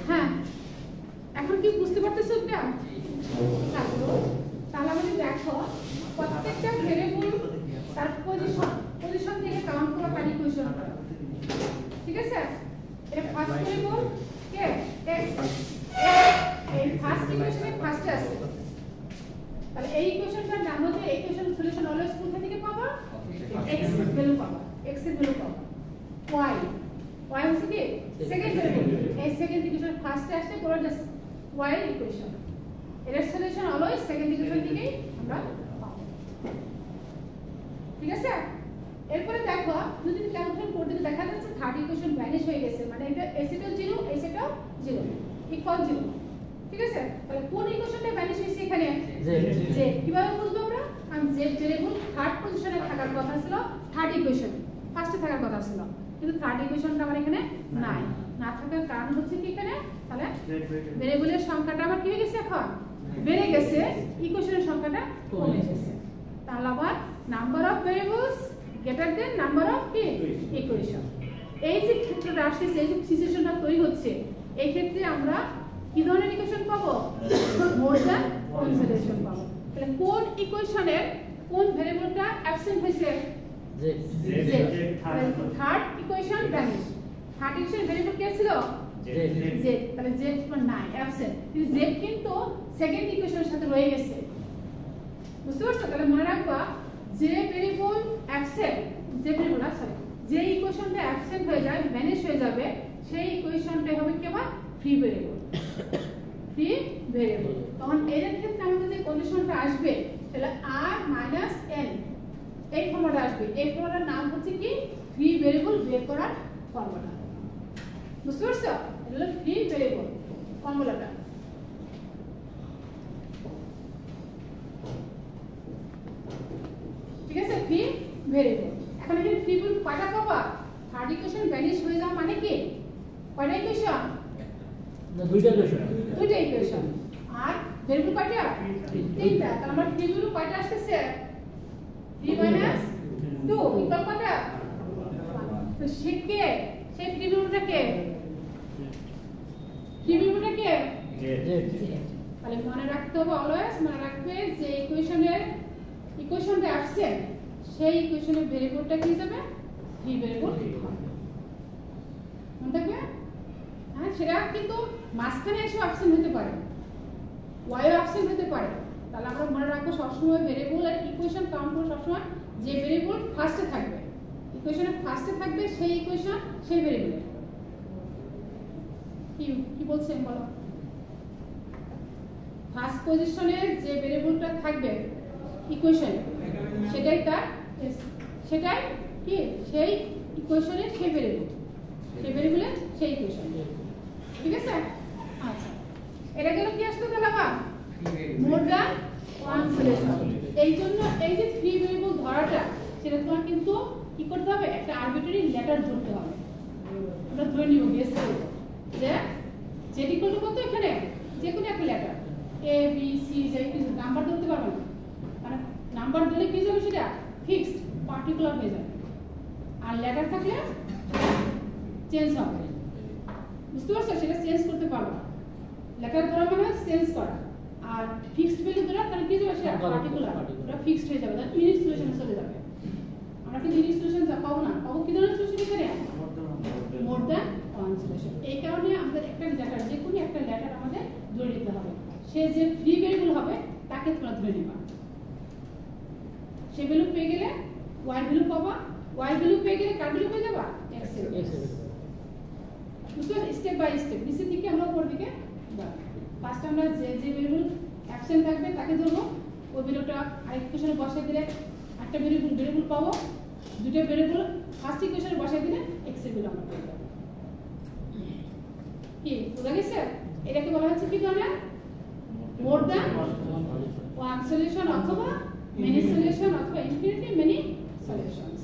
হ্যাঁ, এখন কি বুঝতে পারতেছো এটা? তাহলে আমাদের দেখো প্রত্যেকটা ভেরিয়েবল তার পজিশন থেকে কাউন্ট করা তার ইকুয়েশন। ঠিক আছে? এটা ফার্স্ট ভেরিয়েবল কে x, এই ফার্স্ট ইকুয়েশনে ফার্স্টে আছে। তাহলে এই ইকুয়েশনটার নাম হচ্ছে এই ইকুয়েশন সলিউশন অলওয়েজ কোথা থেকে পাবা? x ভ্যালু পাবা, x এর ভ্যালু পাবা। y হচ্ছে কি সেকেন্ড ভেরিয়েবল, এই সেকেন্ড ইকুয়েশন ফার্স্টে আসছে পরে জাস্ট y এর ইকুয়েশন, এর সলিউশন অলওয়েজ সেকেন্ড ইকুয়েশন থেকেই আমরা পাবো। ঠিক আছে? এরপরে দেখো যদি ক্যালকুলেশন করতে দেখা যাচ্ছে থার্ড ইকুয়েশন ভ্যানিশ হয়ে গেছে, মানে এটা এসেটাও 0 এসেটাও 0 ইকুয়াল 0। ঠিক আছে? তাহলে কোন ইকুয়েশনটা ভ্যানিশ হইছে এখানে? z। কিভাবে বুঝবো আমরা? কারণ z ভেরিয়েবল থার্ড পজিশনে থাকার কথা ছিল, থার্ড ইকুয়েশন ফার্স্টে থাকার কথা ছিল, কিন্তু থার্ড ইকুয়েশনটা আমার এখানে নাই। না থাকার কারণ হচ্ছে কি এখানে তাহলে ভেরিয়েবলের সংখ্যাটা আমার কি হয়ে গেছে, এখন বেড়ে গেছে, ইকুয়েশনের সংখ্যাটা কমে গেছে। তাহলে আবার number of variables greater than number of কি ইকুয়েশন। এই যে ক্ষেত্রটা আসছে, এই যে সিচুয়েশনটা তৈরি হচ্ছে, এই ক্ষেত্রে আমরা কি ধরনের ইকুয়েশন পাবো? মোর দ্যান ওয়ান সলিউশন পাবো। তাহলে কোন ইকুয়েশনের কোন ভেরিয়েবলটা অ্যাবসেন্ট হয়েছে? z। Third equation vanish. Third equation variable কে ছিল? z। তাহলে z নাই, অ্যাবসেন্ট। কিন্তু z কিন্তু সেকেন্ড ইকুয়েশনের সাথে রয়ে গেছে। বুঝতে পারছো? তাহলে মনে রাখবা যে ভেরিয়েবল অ্যাবসেন্ট, যে ভেরিয়েবল সরি যে ইকুয়েশনটা অ্যাবসেন্ট হয়ে যায়, ভ্যানিশ হয়ে যাবে, সেই ইকুয়েশনটাই হবে কি আবার ফ্রি ভেরিয়েবল। Free variable. তখন এর ক্ষেত্রে আমাদের যে কন্ডিশনটা আসবে তাহলে r - n এই ফর্মুলা আসবে। এই ফর্মুলার নাম হচ্ছে কি ফ্রি ভেরিয়েবল বের করার ফর্মুলা। বুঝতে পারছো? এটা হলো ফ্রি ভেরিয়েবল ফর্মুলাটা। ঠিক আছে? Free variable. এখন এখানে ফ্রি ভেরিয়েবল কয়টা পাবা? থার্ড ইকুয়েশন ভ্যানিশ হয়ে যাওয়া মানে কি কয়টা ইকুয়েশন? না, দুইটা ইকুয়েশন। দুইটা ইকুয়েশন। আর ভেরিয়েবল কয়টা? তিনটা। তাহলে আমার ফ্রি ভেরিয়েবল কয়টা আসছে? 3 - 2 ইকুয়াল কয়টা? তো সেই ফ্রি ভেরিয়েবলটা কে? ফ্রি ভেরিয়েবলটা কে? তাহলে মনে রাখতে হবে, অলওয়েজ মনে রাখবে যে ইকুয়েশনটা অ্যাবসেন্ট, সেই ইকুয়েশনের ভেরিয়েবলটা কি যাবে? ফ্রি ভেরিয়েবল হবে। মনে থাকবে? হ্যাঁ, সেটা কিন্তু মাঝখানে এসে অ্যাবসেন্ট হতে পারে, ওয়াইও অ্যাবসেন্ট হতে পারে। তাহলে আমরা মনে রাখবো সবসময় ভেরিয়েবল আর ইকুয়েশন কাউন্ট করব সবসময় যে ভেরিয়েবল ফার্স্টে থাকবে, ইকুয়েশনে ফার্স্টে থাকবে সেই ইকুয়েশন সেই ভেরিয়েবলের। কি বলছেন বলো? ফার্স্ট পজিশনে যে ভেরিয়েবলটা থাকবে ইকুয়েশনে সেটাই কি সেই ইকুয়েশনের সেই ভেরিয়েবল, সেই ভেরিয়েবলের সেই ইকুয়েশন। ঠিক আছে? আচ্ছা, এটা গেল কি আসলো তাহলে আবার মোর দ্যান ওয়ান সলিউশন। এই জন্য এই যে ফ্রি ভেরিয়েবল ধরাটা, সেটা তোমার কিন্তু কি করতে হবে? একটা আরবিট্রারি লেটার ধরতে হবে। আমরা ধরে নিব গেস করব যে যেটি করতে কত এখানে যে কোনো একটা লেটার এ বি সি যে কিছু নাম্বার ধরতে পারবে না, মানে নাম্বার ধরলে কি যাবে সেটা ফিক্সড পার্টিকুলার হয়ে যাবে, আর লেটার থাকলে চেঞ্জ হবে। বুঝতে পারছো? সেটা চেঞ্জ করতে পারবে না। লেটার ধরা মানে চেঞ্জ করা, আর ফিক্সড ভ্যালু ধরা তাহলে কি যাবে? সেটা পার্টিকুলার, ওটা ফিক্সড হয়ে যাবে, তাহলে ইউনিক সলিউশনে চলে যাবে। আমরা কি ইউনিক সলিউশন পাবো না, পাবো কি ধরনের সলিউশন এখানে? মোর দ্যান ওয়ান সলিউশন। এই কারণে আমাদের একটা লেটার, যে কোনো একটা লেটার আমাদের ধরে নিতে হবে। সে যে ফ্রি ভেরিয়েবল হবে তাকে তোমরা ধরে নিবা। সে ভ্যালু পেয়ে গেলে ওয়াই ভ্যালু পাবা, ওয়াই ভ্যালু পেয়ে গেলে কার ভ্যালু পেয়ে যাবা? এক্স এর। বুঝতে পারছো? স্টেপ বাই স্টেপ নিচে থেকে আমরা উপর দিকে যাব। ফার্স্ট আমরা যে ভেরিয়েবল অ্যাবসেন্ট থাকবে তাকে ধরবো, ওই ভ্যালুটা আরেক ইকুয়েশনে বসাই দিলে একটা ভেরিয়েবল পাবো, দুটো ভেরিয়েবল ফার্স্ট ইকুয়েশনে বসাই দিলে এক্স এর ভ্যালু আমরা পেয়ে যাব। কি বুঝা গেছে? এটাকে বলা হচ্ছে কি ধরনের? মোর দ্যান ওয়ান সলিউশন অথবা মেনি সলিউশন অথবা ইনফিনিটলি মেনি সলিউশনস।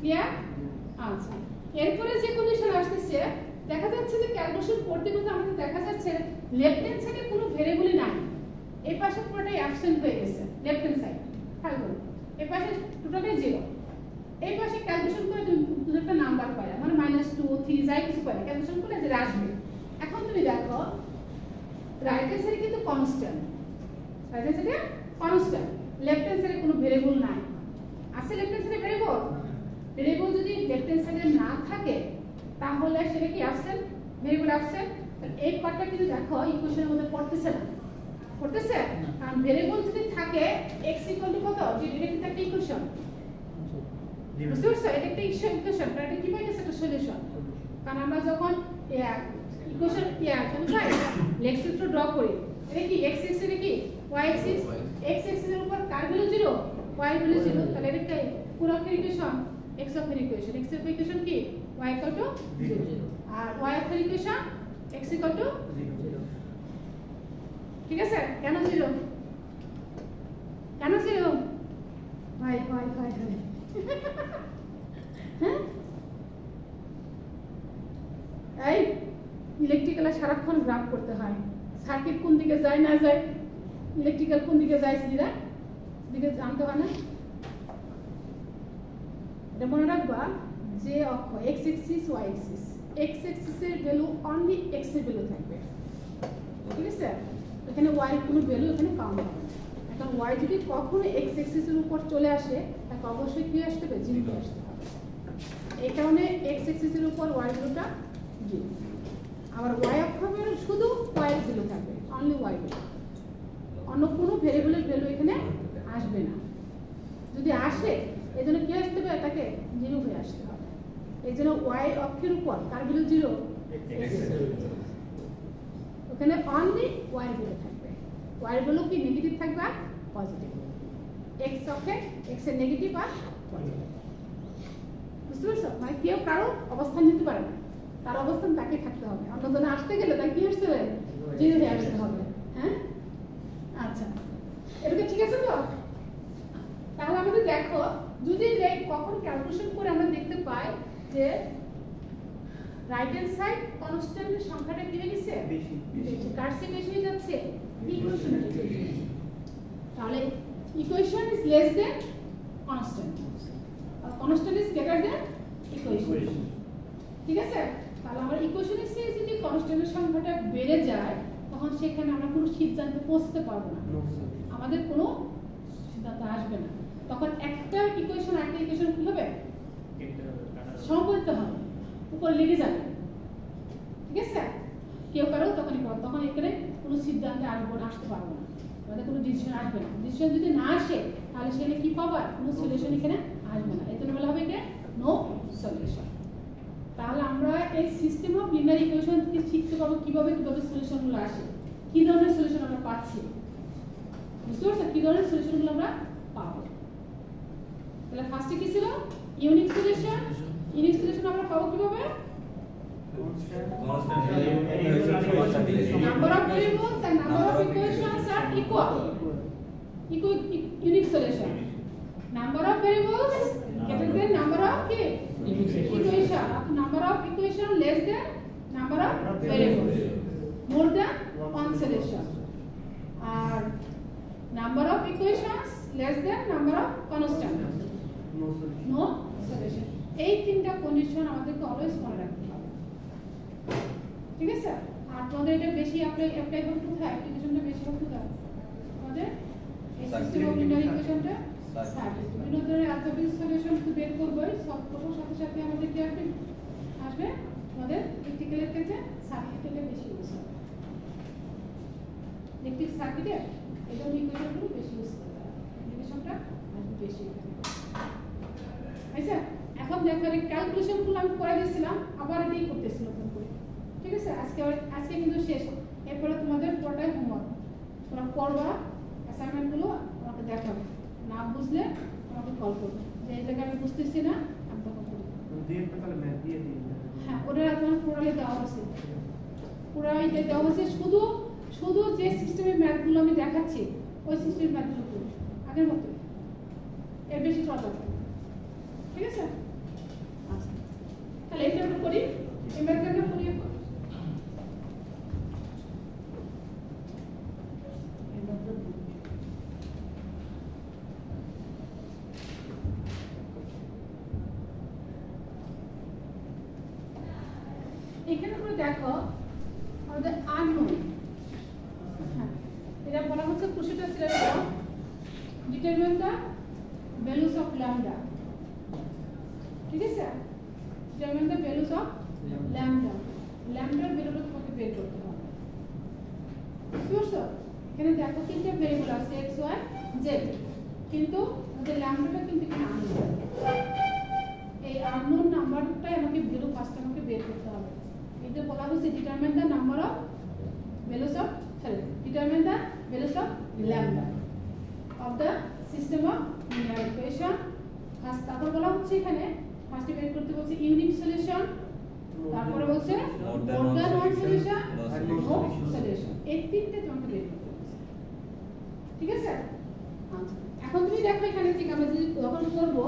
ক্লিয়ার? আচ্ছা, এরপরে যে কন্ডিশন আসছে দেখা যাচ্ছে যে ক্যালকুলেশন করতে করতে আমাদের দেখা যাচ্ছে লেফট হ্যান্ড সাইডে কোনো ভেরিয়েবলই নাই, এই পাশে পুরোটাই অ্যাবসেন্ট হয়ে গেছে। লেফট হ্যান্ড সাইড খেয়াল করুন, এই পাশে টোটালি 0, এই পাশে ক্যালকুলেশন করে তুমি একটা নাম্বার পাইলা মানে -2 3 যাই কিছু পাইলা ক্যালকুলেশন করলে যে আসবে। এখন তুমি দেখো রাইট হ্যান্ড সাইডে কিন্তু কনস্ট্যান্ট, রাইট হ্যান্ড সাইডে কনস্ট্যান্ট, লেফট হ্যান্ড সাইডে কোনো ভেরিয়েবল নাই। আছে লেফট হ্যান্ড সাইডে ভেরিয়েবল? ভেরিয়েবল যদি লেফট হ্যান্ড সাইডে না থাকে তাহলে সেটা কি অ্যাবসেন্ট, ভেরিয়েবল অ্যাবসেন্ট। এই পার্টটা কিন্তু দেখো ইকুয়েশনের মধ্যে পড়তেছে না, পড়তেছে কারণ ভেরিয়েবল যদি থাকে x কত, যে এটা কিন্তু একটা ইকুয়েশন, বুঝতে পারছো? এটা একটা ইকুয়েশন, এটা কি পাই গেছে একটা সলিউশন। কারণ আমরা যখন ইকুয়েশন কেন পাই লেখ সূত্র ড্র করি, এটা কি x এক্সিস, এটা কি y এক্সিস, x এক্সিস এর উপর কার ভ্যালু 0 y ভ্যালু 0, তাহলে এটা পুরো ইকুয়েশন x অক্ষের ইকুয়েশন, x এর ইকুয়েশন কি y 0 আর y অক্ষের ইকুয়েশন x 0, ঠিক আছে? কেন 0, কেন 0 ভাই ভাই ভাই ভাই হ্যাঁ এই ইলেকট্রিক্যালে সারাক্ষণ গ্রাফ করতে হয়, সার্কিট কোন দিকে যায় না যায়, ইলেকট্রিক্যাল কোন দিকে যায় সেটা দিকে জানতে হয় না। এটা মনে রাখবা যে অক্ষ x axis y axis, x axis এর ভ্যালু অনলি x এর ভ্যালু থাকবে, ঠিক আছে? এখানে y এর কোনো ভ্যালু এখানে কাউন্ট হবে না। এখন y যদি কখনো x এক্সিস এর উপর চলে আসে তাহলে অবশ্যই কি আসতে হবে, 0 আসতে হবে। এই কারণে x এক্সিস এর উপর y ভ্যালুটা 0, আবার y অক্ষের শুধু y এর ভ্যালু থাকবে, অনলি y ভ্যালু, অন্য কোনো ভেরিয়েবলের ভ্যালু এখানে আসবে না। যদি আসে এজন্য কি আসতে হবে, তাকে 0 হয়ে আসতে হবে। এইজন্য y অক্ষের উপর কার ভ্যালু 0, ওখানে অনলি y এর ভ্যালু থাকবে, y এর ভ্যালু কি নেগেটিভ থাকবে আর পজিটিভ, x অক্ষে x এর নেগেটিভ আর পজিটিভ, বুঝতে পারছো? মানে কেউ কারো অবস্থান নিতে পারে না, তার অবস্থান তাকে থাকতে হবে, অন্যজনে আসতে গেলে তাকে কি আসতে হবে, 0 হয়ে আসতে হবে। হ্যাঁ আচ্ছা, এটা ঠিক আছে তো? তাহলে আমাদের দেখো যদি কখন ক্যালকুলেশন করে আমরা দেখতে পাই যে রাইট হ্যান্ড সাইড কনস্ট্যান্টের সংখ্যাটা কি হয়ে গেছে, বেশি, কার চেয়ে বেশি হয়ে যাচ্ছে, ইকুয়েশনের চেয়ে। তাহলে equation is less than constant আর constant is greater than equation, ঠিক আছে? তাহলে আমরা ইকুয়েশনের চেয়ে যদি কনস্ট্যান্টের সংখ্যাটা বেড়ে যায় তখন সেখানে আমরা কোনো সিদ্ধান্তে পৌঁছতে পারবো না, আমাদের কোনো সিদ্ধান্ত আসবে না। তখন একটা ইকুয়েশন একটা ইকুয়েশন কি হবে, সমপরিত হবে, উপরে লেগে যাবে, ঠিক আছে? কেউ কারো তখন এখানে কোনো সিদ্ধান্তে আসতে পারবো না, আমাদের কোনো ডিসিশন আসবে না। ডিসিশন যদি না আসে তাহলে সেখানে কি পাবো, কোনো সলিউশন এখানে আসবে না, এই জন্য বলা হবে এটা নো সলিউশন। তাহলে আমরা এই সিস্টেম অফ লিনিয়ার ইকুয়েশন থেকে শিখতে পারবো কিভাবে কিভাবে সলিউশনগুলো আসে, কি ধরনের সলিউশন আমরা পাচ্ছি, বুঝতে পারছো? কি ধরনের সলিউশনগুলো আমরা পাবো। তাহলে ফার্স্টে কি ছিল, ইউনিক সলিউশন। ইউনিক সলিউশন আমরা পাবো কিভাবে, number of variables and number of equations are equal. Unique solution. Number of variables greater than number of equation. Number of equation less than number of variables. More than one solution. Or number of equations less than number of constant. No solution. এই তিনটা condition আমাদেরকে always মনে রাখতে হবে, ঠিক আছে? আর তোমাদের এটা বেশি অ্যাপ্লাই করতে হয়, অ্যাপ্লিকেশনটা বেশি করতে হয় আমাদের এই সিস্টেম অফ লিনিয়ার ইকুয়েশনটা সার্কিট বিভিন্ন ধরনের অ্যালজেব্রিক সলিউশন তো বের করবই, সব কিছুর সাথে সাথে আমাদের কি আসবে, আমাদের ইলেকট্রিক্যালের ক্ষেত্রে সার্কিটটা বেশি ইউজ হবে, ইলেকট্রিক সার্কিটে এই ধরনের ইকুয়েশনগুলো বেশি ইউজ করতে হবে, ইকুয়েশনটা আসবে বেশি। আচ্ছা, এখন দেখো এই ক্যালকুলেশনগুলো আমি করে দিয়েছিলাম, আবার এটাই করতেছি নতুন করে, ঠিক আছে? আজকে কিন্তু শেষ, এরপরে তোমাদের পুরোটাই হোমওয়ার্ক, তোমরা করবা, অ্যাসাইনমেন্টগুলো আমাকে দেখাবে, না বুঝলে আমাকে কল করবে যে এই জায়গায় আমি বুঝতেছি না, আমি তখন করি হ্যাঁ, ওটা তোমার পুরোটাই দেওয়া হয়েছে, পুরোটাই দেওয়া হয়েছে, শুধু যে সিস্টেমের ম্যাথগুলো আমি দেখাচ্ছি ওই সিস্টেমের ম্যাথগুলো করো আগের মতো, এর বেশি করা দরকার, ঠিক আছে? আচ্ছা, তাহলে এটা আমরা করি, এই ম্যাথটা করি। এখানে করে দেখো আমাদের আননোন, হ্যাঁ এটা বলা হচ্ছে procedure select determine the values of lambda, ঠিক আছে? Determine the values of lambda, ল্যামডার ভ্যালুটা তোমাকে বের করতে হবে। বুঝছো? এখানে দেখো তিনটে ভ্যারিয়েবল আছে এক্স ওয়াই জেড, কিন্তু আমাদের ল্যামডাটা কিন্তু এখানে আননোন। এই আননোন নাম্বারটাই আমাকে ভ্যালু ফার্স্ট আমাকে বের করতে হবে। এটা বলা হচ্ছে determine the number of values of determine the values of lambda of the system of linear equation. First তারপর বলা হচ্ছে এখানে ফার্স্টে বের করতে বলছে ইউনিক সলিউশন, তারপরে বলছে more than one solution, no solution. এই তিনটে তোমাকে বের করতে বলছে, ঠিক আছে? আচ্ছা এখন তুমি দেখো এখানে ঠিক আমরা যদি যখন করব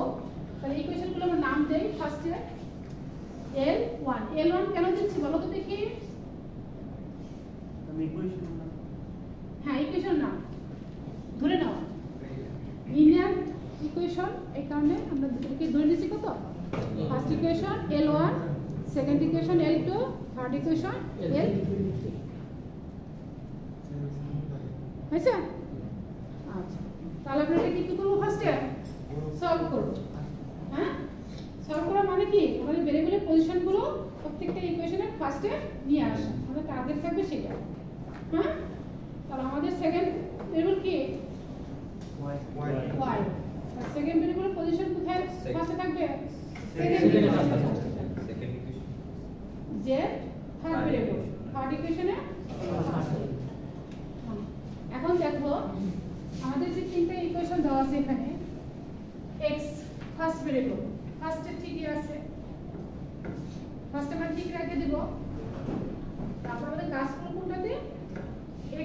তাহলে এই ইকুয়েশনগুলো আমরা নাম দেই। ফার্স্টে L1, L1 কেন দিচ্ছি বলো তো দেখি? আমি ইকুয়েশন না, হ্যাঁ ইকুয়েশন নাম ধরে নাও, লিনিয়ার ইকুয়েশন, এই কারণে আমরা দুটোকে ধরে নিছি। কত? First equation L1, second equation L2, third equation L, হয়েছে? আচ্ছা তাহলে আমরা এটা কি করব? ফার্স্টে সলভ করব। হ্যাঁ সলভ করা মানে কি? আমাদের ভেরিয়েবলের পজিশনগুলো প্রত্যেকটা ইকুয়েশনের ফার্স্টে নিয়ে আসা, আমাদের টার্গেট থাকবে সেটা। হ্যাঁ তাহলে আমাদের সেকেন্ড ভেরিয়েবল কি? y। আর সেকেন্ড ভেরিয়েবলের পজিশন কোথায় ফার্স্টে থাকবে? Second second equation z, third variable third ইকুয়েশনে। এখন দেখো আমাদের যে তিনটা ইকুয়েশন দেওয়া আছে এখানে, x ফার্স্ট ভেরিয়েবল ফার্স্টে ঠিকই আছে, ফার্স্ট আমরা ঠিক রেখে দেব। তারপর আমাদের কাজ করব কোনটাতে?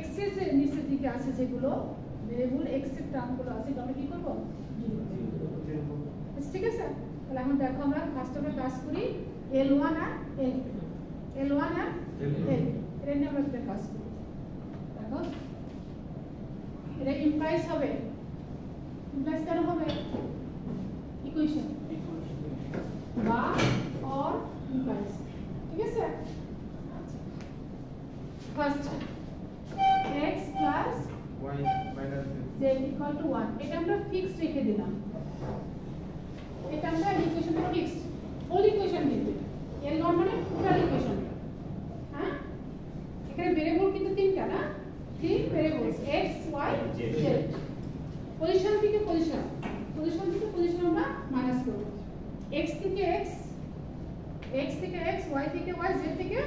x এর যে নিচের দিকে আছে যেগুলো ভেরিয়েবল x এর টার্মগুলো আছে আমরা কি করব? ঠিক আছে? তাহলে এখন দেখো আমরা ফার্স্ট আমরা কাজ করি L1 আর L2, L1 আর L2 এটা নিয়ে আমরা একটা কাজ করি। দেখো এটা ইমপ্লাইজ হবে, ইমপ্লাইজ কেন হবে? ইকুয়েশন বা অর ইমপ্লাইজ, ঠিক আছে? আচ্ছা first x plus y minus z equal to 1, এটা আমরা ফিক্সড রেখে দিলাম। এটা আমরা ইকুয়েশনটা ফিক্সড, হোল ইকুয়েশন দিতে L1 মানে টোটাল ইকুয়েশন। হ্যাঁ এখানে ভেরিয়েবল কিন্তু তিনটা না, তিন variables x y z। Position থেকে পজিশন, পজিশন থেকে পজিশন আমরা মাইনাস করব। x থেকে x, x থেকে x, y থেকে y, z থেকে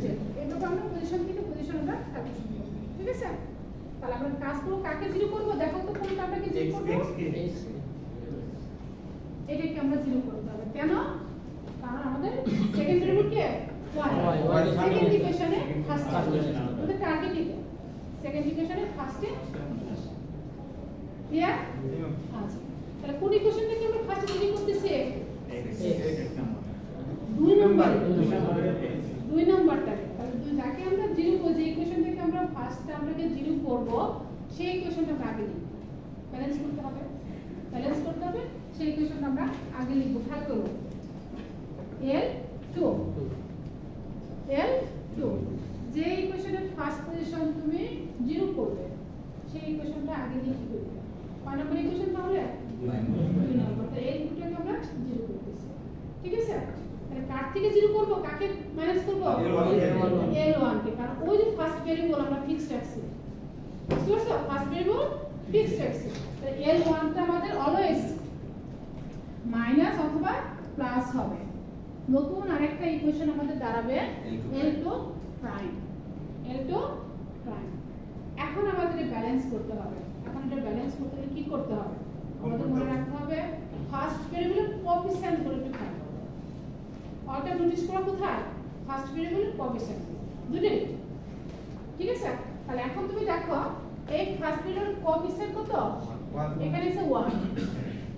z, এভাবে আমরা পজিশন থেকে পজিশন আমরা ক্যালকুলেশন করব, ঠিক আছে? তাহলে আমরা কাজ করব কাকে জিরো করব? দেখো তো কোন টার্মটাকে জিরো করব? এটাকে আমরা জিরো করতে হবে। কেন? কারণ আমাদের সেকেন্ড ভেরিয়েবল কি? y। সেকেন্ড ইকুয়েশনে ফার্স্ট আমাদের টার্গেট এটা, সেকেন্ড ইকুয়েশনে ফার্স্টে। ক্লিয়ার? আচ্ছা তাহলে কোন ইকুয়েশনটাকে আমরা ফার্স্টে জিরো করতেছি? দুই নাম্বারটাকে। তাহলে যাকে আমরা জিরো করব, যে ইকুয়েশনটাকে আমরা ফার্স্টে আমরাকে জিরো করব সেই ইকুয়েশনটা আমরা আগে লিখব। ব্যালেন্স করতে হবে, ব্যালেন্স করতে হবে, সেই ইকুয়েশনটা আমরা আগে লিখব। খেয়াল করব L2, L2 যে ইকুয়েশনের ফার্স্ট পজিশন তুমি জিরো করবে সেই ইকুয়েশনটা আগে লিখে দেবে। কয় নম্বর ইকুয়েশন তাহলে? 2 নম্বর। তাহলে এই দুটোকে আমরা জিরো করতেছি, ঠিক আছে? তাহলে কার থেকে জিরো করব? কাকে মাইনাস করব? L1 কে, কারণ ওই যে ফার্স্ট ভেরিয়েবল আমরা ফিক্সড রাখছি। বুঝতে পারছো? ফার্স্ট ভেরিয়েবল ফিক্সড রাখছি। তাহলে L1 টা আমাদের অলওয়েজ মাইনাস অথবা প্লাস হবে। নতুন আরেকটা ইকুয়েশন আমাদের দাঁড়াবে L2 প্রাইম, L2 প্রাইম। এখন আমাদের ব্যালেন্স করতে হবে। এখন এটা ব্যালেন্স করতে হলে কি করতে হবে? আমাদের মনে রাখতে হবে ফার্স্ট ভেরিয়েবলের কোএফিসিয়েন্ট গুলো একটু খেয়াল করো। অলটা নোটিস করো কোথায়? ফার্স্ট ভেরিয়েবলের কোএফিসিয়েন্ট দুটোই, ঠিক আছে? তাহলে এখন তুমি দেখো এই ফার্স্ট ভেরিয়েবলের কোএফিসিয়েন্ট কত? এখানে আছে 1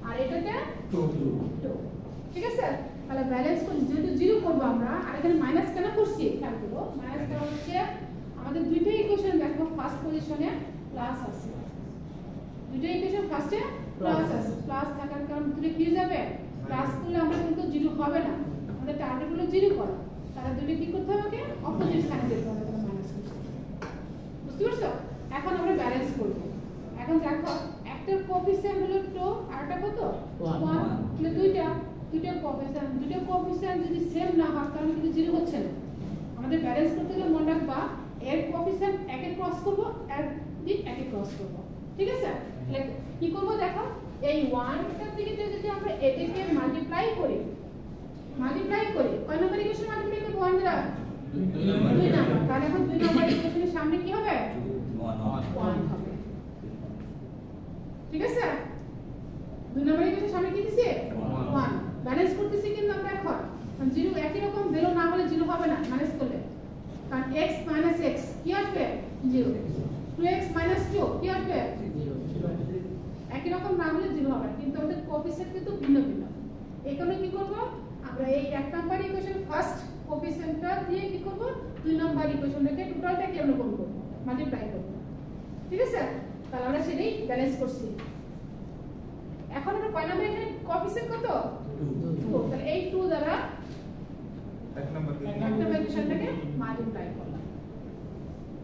আর এটাতে 2, ঠিক আছে? তাহলে ব্যালেন্স করে যেহেতু জিরো করব আমরা, আর এখানে মাইনাস কেন করছি খেয়াল করো। মাইনাস কারণ হচ্ছে আমাদের দুইটাই ইকুয়েশন দেখো ফার্স্ট পজিশনে প্লাস আছে, দুইটাই ইকুয়েশন ফার্স্টে প্লাস আছে। প্লাস থাকার কারণে দুটো কি যাবে? প্লাস করলে আমরা কিন্তু জিরো হবে না, আমাদের টার্গেট হলো জিরো করা। তারা দুটো কি করতে হবে আমাকে অপোজিট সাইন দিতে হবে তাহলে মাইনাস করতে হবে বুঝতে পারছো এখন আমরা ব্যালেন্স করব এখন দেখো একটার কোএফিসিয়েন্ট হলো 2 আর একটা কত 1 তাহলে দুইটা কোএফিসিয়েন্ট যদি সেম না হয় তাহলে কিন্তু জিরো হচ্ছে না আমাদের ব্যালেন্স করতে গেলে মনে রাখবা এর কোএফিসিয়েন্ট একে ক্রস করব আর দিক একে ক্রস করব ঠিক আছে তাহলে কি করব দেখো এই 1টার থেকে যদি আমরা এটাকে মাল্টিপ্লাই করি কয় নম্বর ইকুয়েশন মাল্টিপ্লাই করব 1 দ্বারা 2 নাম্বার তাহলে এখন 2 নম্বর ইকুয়েশনের সামনে কি হবে 1 হবে ঠিক আছে 2 নম্বর ইকুয়েশনের সামনে কি দিছে 1 ব্যালেন্স করতেছি কিন্তু আমরা এখন 0 একই রকম ভ্যালু না হলে 0 হবে না ব্যালেন্স করলে কারণ x - x কি আসবে 0 2x - 2 কি আসবে 0 একই রকম না হলে 0 হবে কিন্তু আমাদের কোএফিসিয়েন্ট কিন্তু ভিন্ন এই কারণে কি করব আমরা এই 1 নাম্বার ইকুয়েশন ফার্স্ট কোএফিসিয়েন্টটা দিয়ে কি করব 2 নাম্বার ইকুয়েশনটাকে টোটালটাকে আমরা গুণ করব মাল্টিপ্লাই করব ঠিক আছে তাহলে আমরা সেটাই ব্যালেন্স করছি এখন আমরা কয় নাম্বার এখানে কোএফিসিয়েন্ট কত 2 তাহলে এই 2 দ্বারা এক নাম্বার ইকুয়েশনটাকে মাল্টিপ্লাই করলাম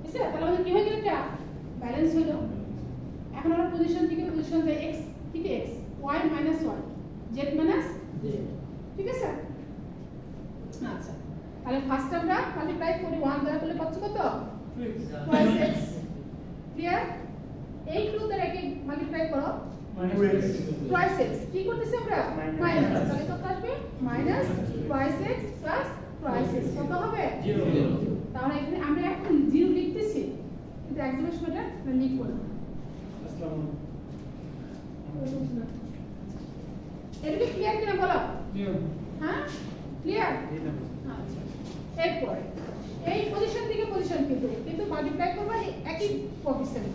ঠিক আছে তাহলে আমাদের কি হয়ে গেল এটা ব্যালেন্স হলো এখন আমরা পজিশন থেকে পজিশন যাই x থেকে x y - 1 z - 0 ঠিক আছে আচ্ছা তাহলে ফার্স্ট আমরা মাল্টিপ্লাই করি 1 দ্বারা করলে পাচ্ছি কত 2x ক্লিয়ার এই 2 দ্বারা কি মাল্টিপ্লাই করো twice x কি করতেছি আমরা মাইনাস তাহলে কত আসবে minus twice x plus twice x কত হবে 0 তাহলে এখানে আমরা এখন 0 লিখতেছি কিন্তু এক্সপ্রেশনটা আমরা লিখব না এটা ক্লিয়ার কিনা বলো হ্যাঁ ক্লিয়ার আচ্ছা এরপর এই পজিশন থেকে পজিশন কিন্তু মাল্টিপ্লাই করবা একই কোএফিসিয়েন্ট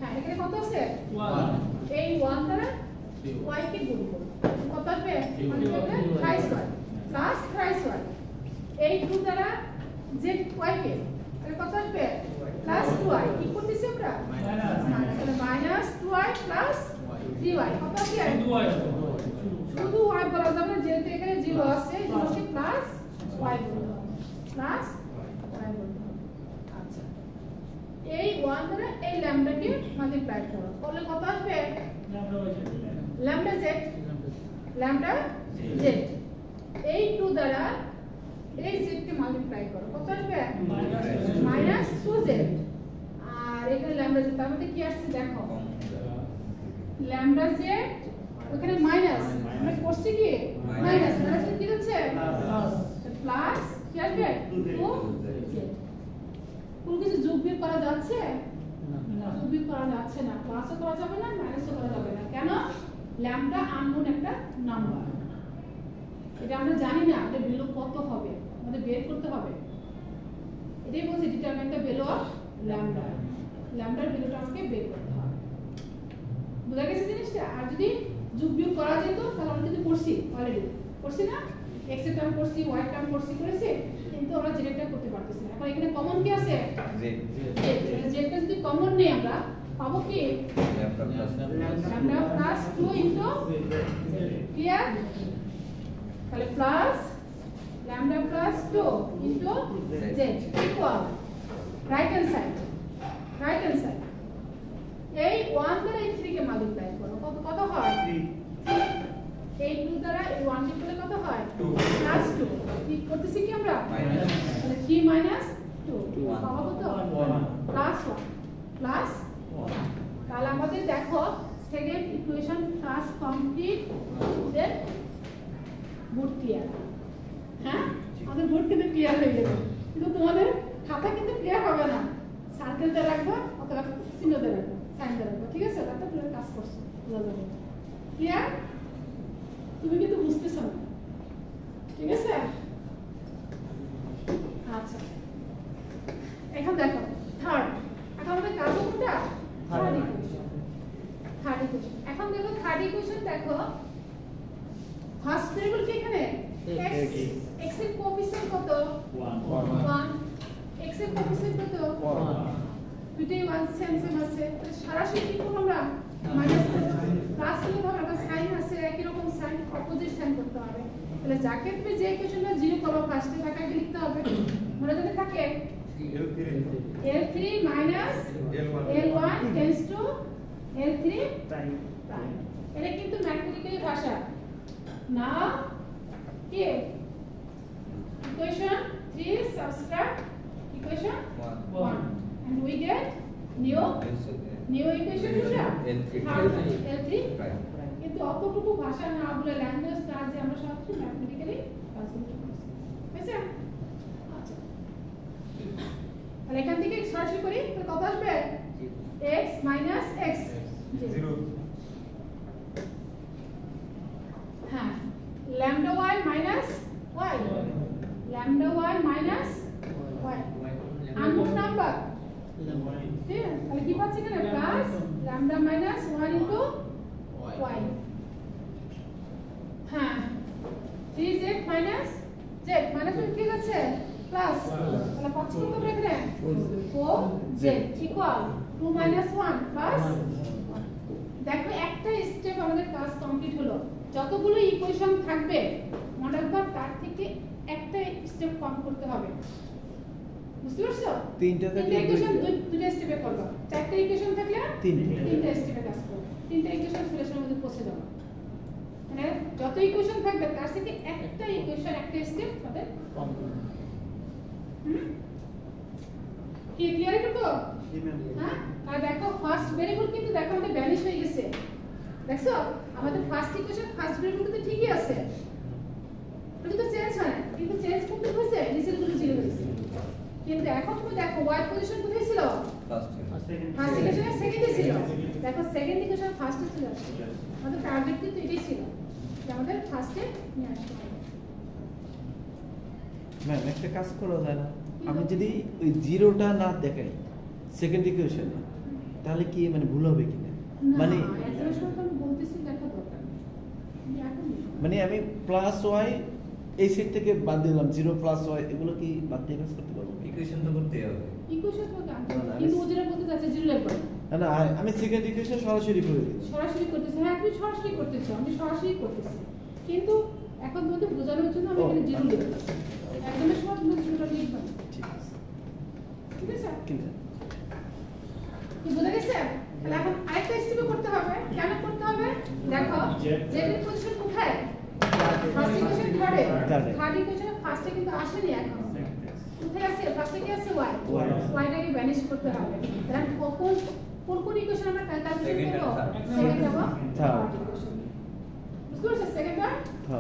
হ্যাঁ এখানে কত আছে 1 এই 1 দ্বারা y কে গুণ করব কত আসবে multiply thrice y plus thrice y এই 2 দ্বারা z y কে তাহলে কত আসবে প্লাস 2y কি করতেছি আমরা তাহলে মাইনাস 2y প্লাস 3y কত আসবে শুধু y বলা যাবে না যেহেতু এখানে 0 আছে এজন্য প্লাস y বলতে হবে প্লাস y বলতে হবে আচ্ছা এই 1 দ্বারা এই ল্যামডাকে মাল্টিপ্লাই করো তাহলে কত আসবে ল্যামডা z এই 2 দ্বারা এই z কে মাল্টিপ্লাই করো কত আসবে মাইনাস 2z আর এখানে ল্যামডা z তার মধ্যে কি আসছে দেখো ল্যামডা z ওখানে মাইনাস আমরা করছি কি মাইনাস মাইনাস কি হচ্ছে প্লাস কি আসবে 2z কোন কিছু যোগ বিয়োগ করা যাচ্ছে না যোগ বিয়োগ করা যাচ্ছে না প্লাসও করা যাবে না মাইনাসও করা যাবে না কেন ল্যামডা আননোন একটা নাম্বার এটা আমরা জানি না এটা ভ্যালু কত হবে আমাদের বের করতে হবে এটাই বলছে determine the value of lambda ল্যামডার ভ্যালুটা আমাকে বের করতে হবে বুঝা গেছে জিনিসটা আর যদি যোগ বিয়োগ করা যেত তাহলে আমরা কিন্তু করছি অলরেডি করছি না x এর টার্ম করছি y এর টার্ম করছি করেছে কিন্তু আমরা z এর টার্ম করতে পারতেছি না এখন এখানে কমন কি আছে z টা যদি কমন নেই আমরা পাবো কি ল্যামডা প্লাস 2 ইনটু ক্লিয়ার তাহলে plus lambda plus 2 into z equal right hand side এই 1 দ্বারা এই 3 কে মাল্টিপ্লাই করো কত হয় 3 এই 2 দ্বারা এই 1 কে করলে কত হয় 2 প্লাস 2 কি করতেছি কি আমরা তাহলে 3 মাইনাস 2 পাবো কত 1 প্লাস 1 তাহলে আমাদের দেখো second equation class complete then boot clear হ্যাঁ আমাদের বুট কিন্তু ক্লিয়ার হয়ে যাবে কিন্তু তোমাদের খাতা কিন্তু ক্লিয়ার হবে না সার্কেল দিয়ে রাখবো অথবা চিহ্ন দিয়ে রাখবো সাইন দিয়ে রাখবো ঠিক আছে তাতে তুমি কাজ করছো ক্লিয়ার তুমি কিন্তু বুঝতেছো না ঠিক আছে আচ্ছা এখন দেখো থার্ড এখন আমাদের কাজ কোনটা থার্ড ইকুয়েশন এখন দেখো থার্ড ইকুয়েশন দেখো ফার্স্ট ভেরিয়েবল কি এখানে x এর কোএফিসিয়েন্ট কত 1 x এর কোএফিসিয়েন্ট কত 1 দুটেই 1 সেম আছে সরাসরি কি করব আমরা মাইনাস প্লাস হলে ধরো একটা সাইন আছে একই রকম সাইন কত অপোজিট সাইন করতে হবে। তাহলে যাকে তুমি যে ইকুয়েশনটা 0 করো ফার্স্টে তাকে আগে লিখতে হবে। মনে যদি থাকে L3 minus L1 tends to L3 prime। এটা কিন্তু ম্যাথমেটিক্যালি ভাষা না কি equation 3 subtract equation 1 and we get new equation এটা L3 কিন্তু অতটুকু ভাষা না বলে ল্যাঙ্গুয়েজ না যে আমরা সবকিছু ম্যাথমেটিক্যালি কাজ করতে পারি। বুঝছেন? আচ্ছা তাহলে এখান থেকে সরাসরি করি তাহলে কত আসবে x minus x 0 হ্যাঁ lambda y minus y lambda y minus y unknown number ঠিক আছে তাহলে কি পাচ্ছি এখানে plus lambda minus 1 into y হ্যাঁ 3z minus z minus কি আছে প্লাস তাহলে পাচ্ছি কত এখানে 4z equal 2 minus 1 plus দেখো একটা স্টেপ আমাদের কাজ কমপ্লিট হলো। যতগুলো ইকুয়েশন থাকবে মনে রাখবা তার থেকে একটা স্টেপ কম করতে হবে। বুঝতে পারছো? তিনটা ইকুয়েশন দুটো স্টেপে করবা। চারটা ইকুয়েশন থাকলে তিনটা স্টেপে কাজ করবে। তিনটা ইকুয়েশন সলিউশনের মধ্যে পৌঁছে যাবে। মানে যত ইকুয়েশন থাকবে তার থেকে একটা ইকুয়েশন একটা স্টেপ আমাদের কম করবে। কি ক্লিয়ার এটুকু? হ্যাঁ আর দেখো ফার্স্ট ভেরিয়েবল কিন্তু দেখো আমাদের ভ্যানিশ হয়ে গেছে। দেখছো আমাদের ফার্স্ট ইকুয়েশন ফার্স্ট ভেরিয়েবল কিন্তু ঠিকই আছে, ওটা তো চেঞ্জ হয় না, কিন্তু চেঞ্জ করতে হয়েছে নিচের গুলো 0 হয়েছে। কিন্তু এখন তুমি দেখো ওয়াই পজিশন কোথায় ছিল? ফার্স্ট ইকুয়েশনের সেকেন্ডে ছিল। দেখো সেকেন্ড ইকুয়েশন ফার্স্টে ছিল। আমাদের টার্গেট কিন্তু এটাই ছিল যে আমাদের ফার্স্টে নিয়ে আসতে হবে। ম্যাম একটা কাজ করা যায় না, আমি যদি ওই জিরোটা না দেখাই সেকেন্ড ইকুয়েশনে তাহলে কি মানে ভুল হবে কিনা? মানে মানে আমি প্লাস ওয়াই এই সেট থেকে বাদ দিলাম, 0 প্লাস ওয়াই এগুলো কি বাদ দিয়ে কাজ করতে পারবো? ইকুয়েশন তো করতেই হবে। ইকুয়েশন তো আনতে হবে, কিন্তু ও যেটা বলতে যাচ্ছে 0 লাগবে না আমি সেকেন্ড ইকুয়েশন সরাসরি করে দিই। সরাসরি করতেছি, হ্যাঁ তুমি সরাসরি করতেছো, আমি সরাসরি করতেছি, কিন্তু এখন তোমাদের বোঝানোর জন্য আমি এখানে 0 লিখতেছি। একদমের সময় তুমি 0টা লিখবে। ঠিক আছে, ঠিক আছে ক্লিয়ার। কি বুঝা গেছে? তাহলে এখন আরেকটা স্টেপ করতে হবে। কেন করতে হবে? দেখো জেডের পজিশন কোথায়? ফার্স্ট ইকুয়েশন থার্ড ইকুয়েশন ফার্স্টে কিন্তু আসেনি এখন। কোথায় আছে? ফার্স্টে কি আছে? ওয়াই। ওয়াইটাকে ভ্যানিশ করতে হবে। তাহলে কোন ইকুয়েশন আমরা ক্যালকুলেট করব? সেকেন্ড যাব থার্ড ইকুয়েশন। বুঝতে পারছো? সেকেন্ড আর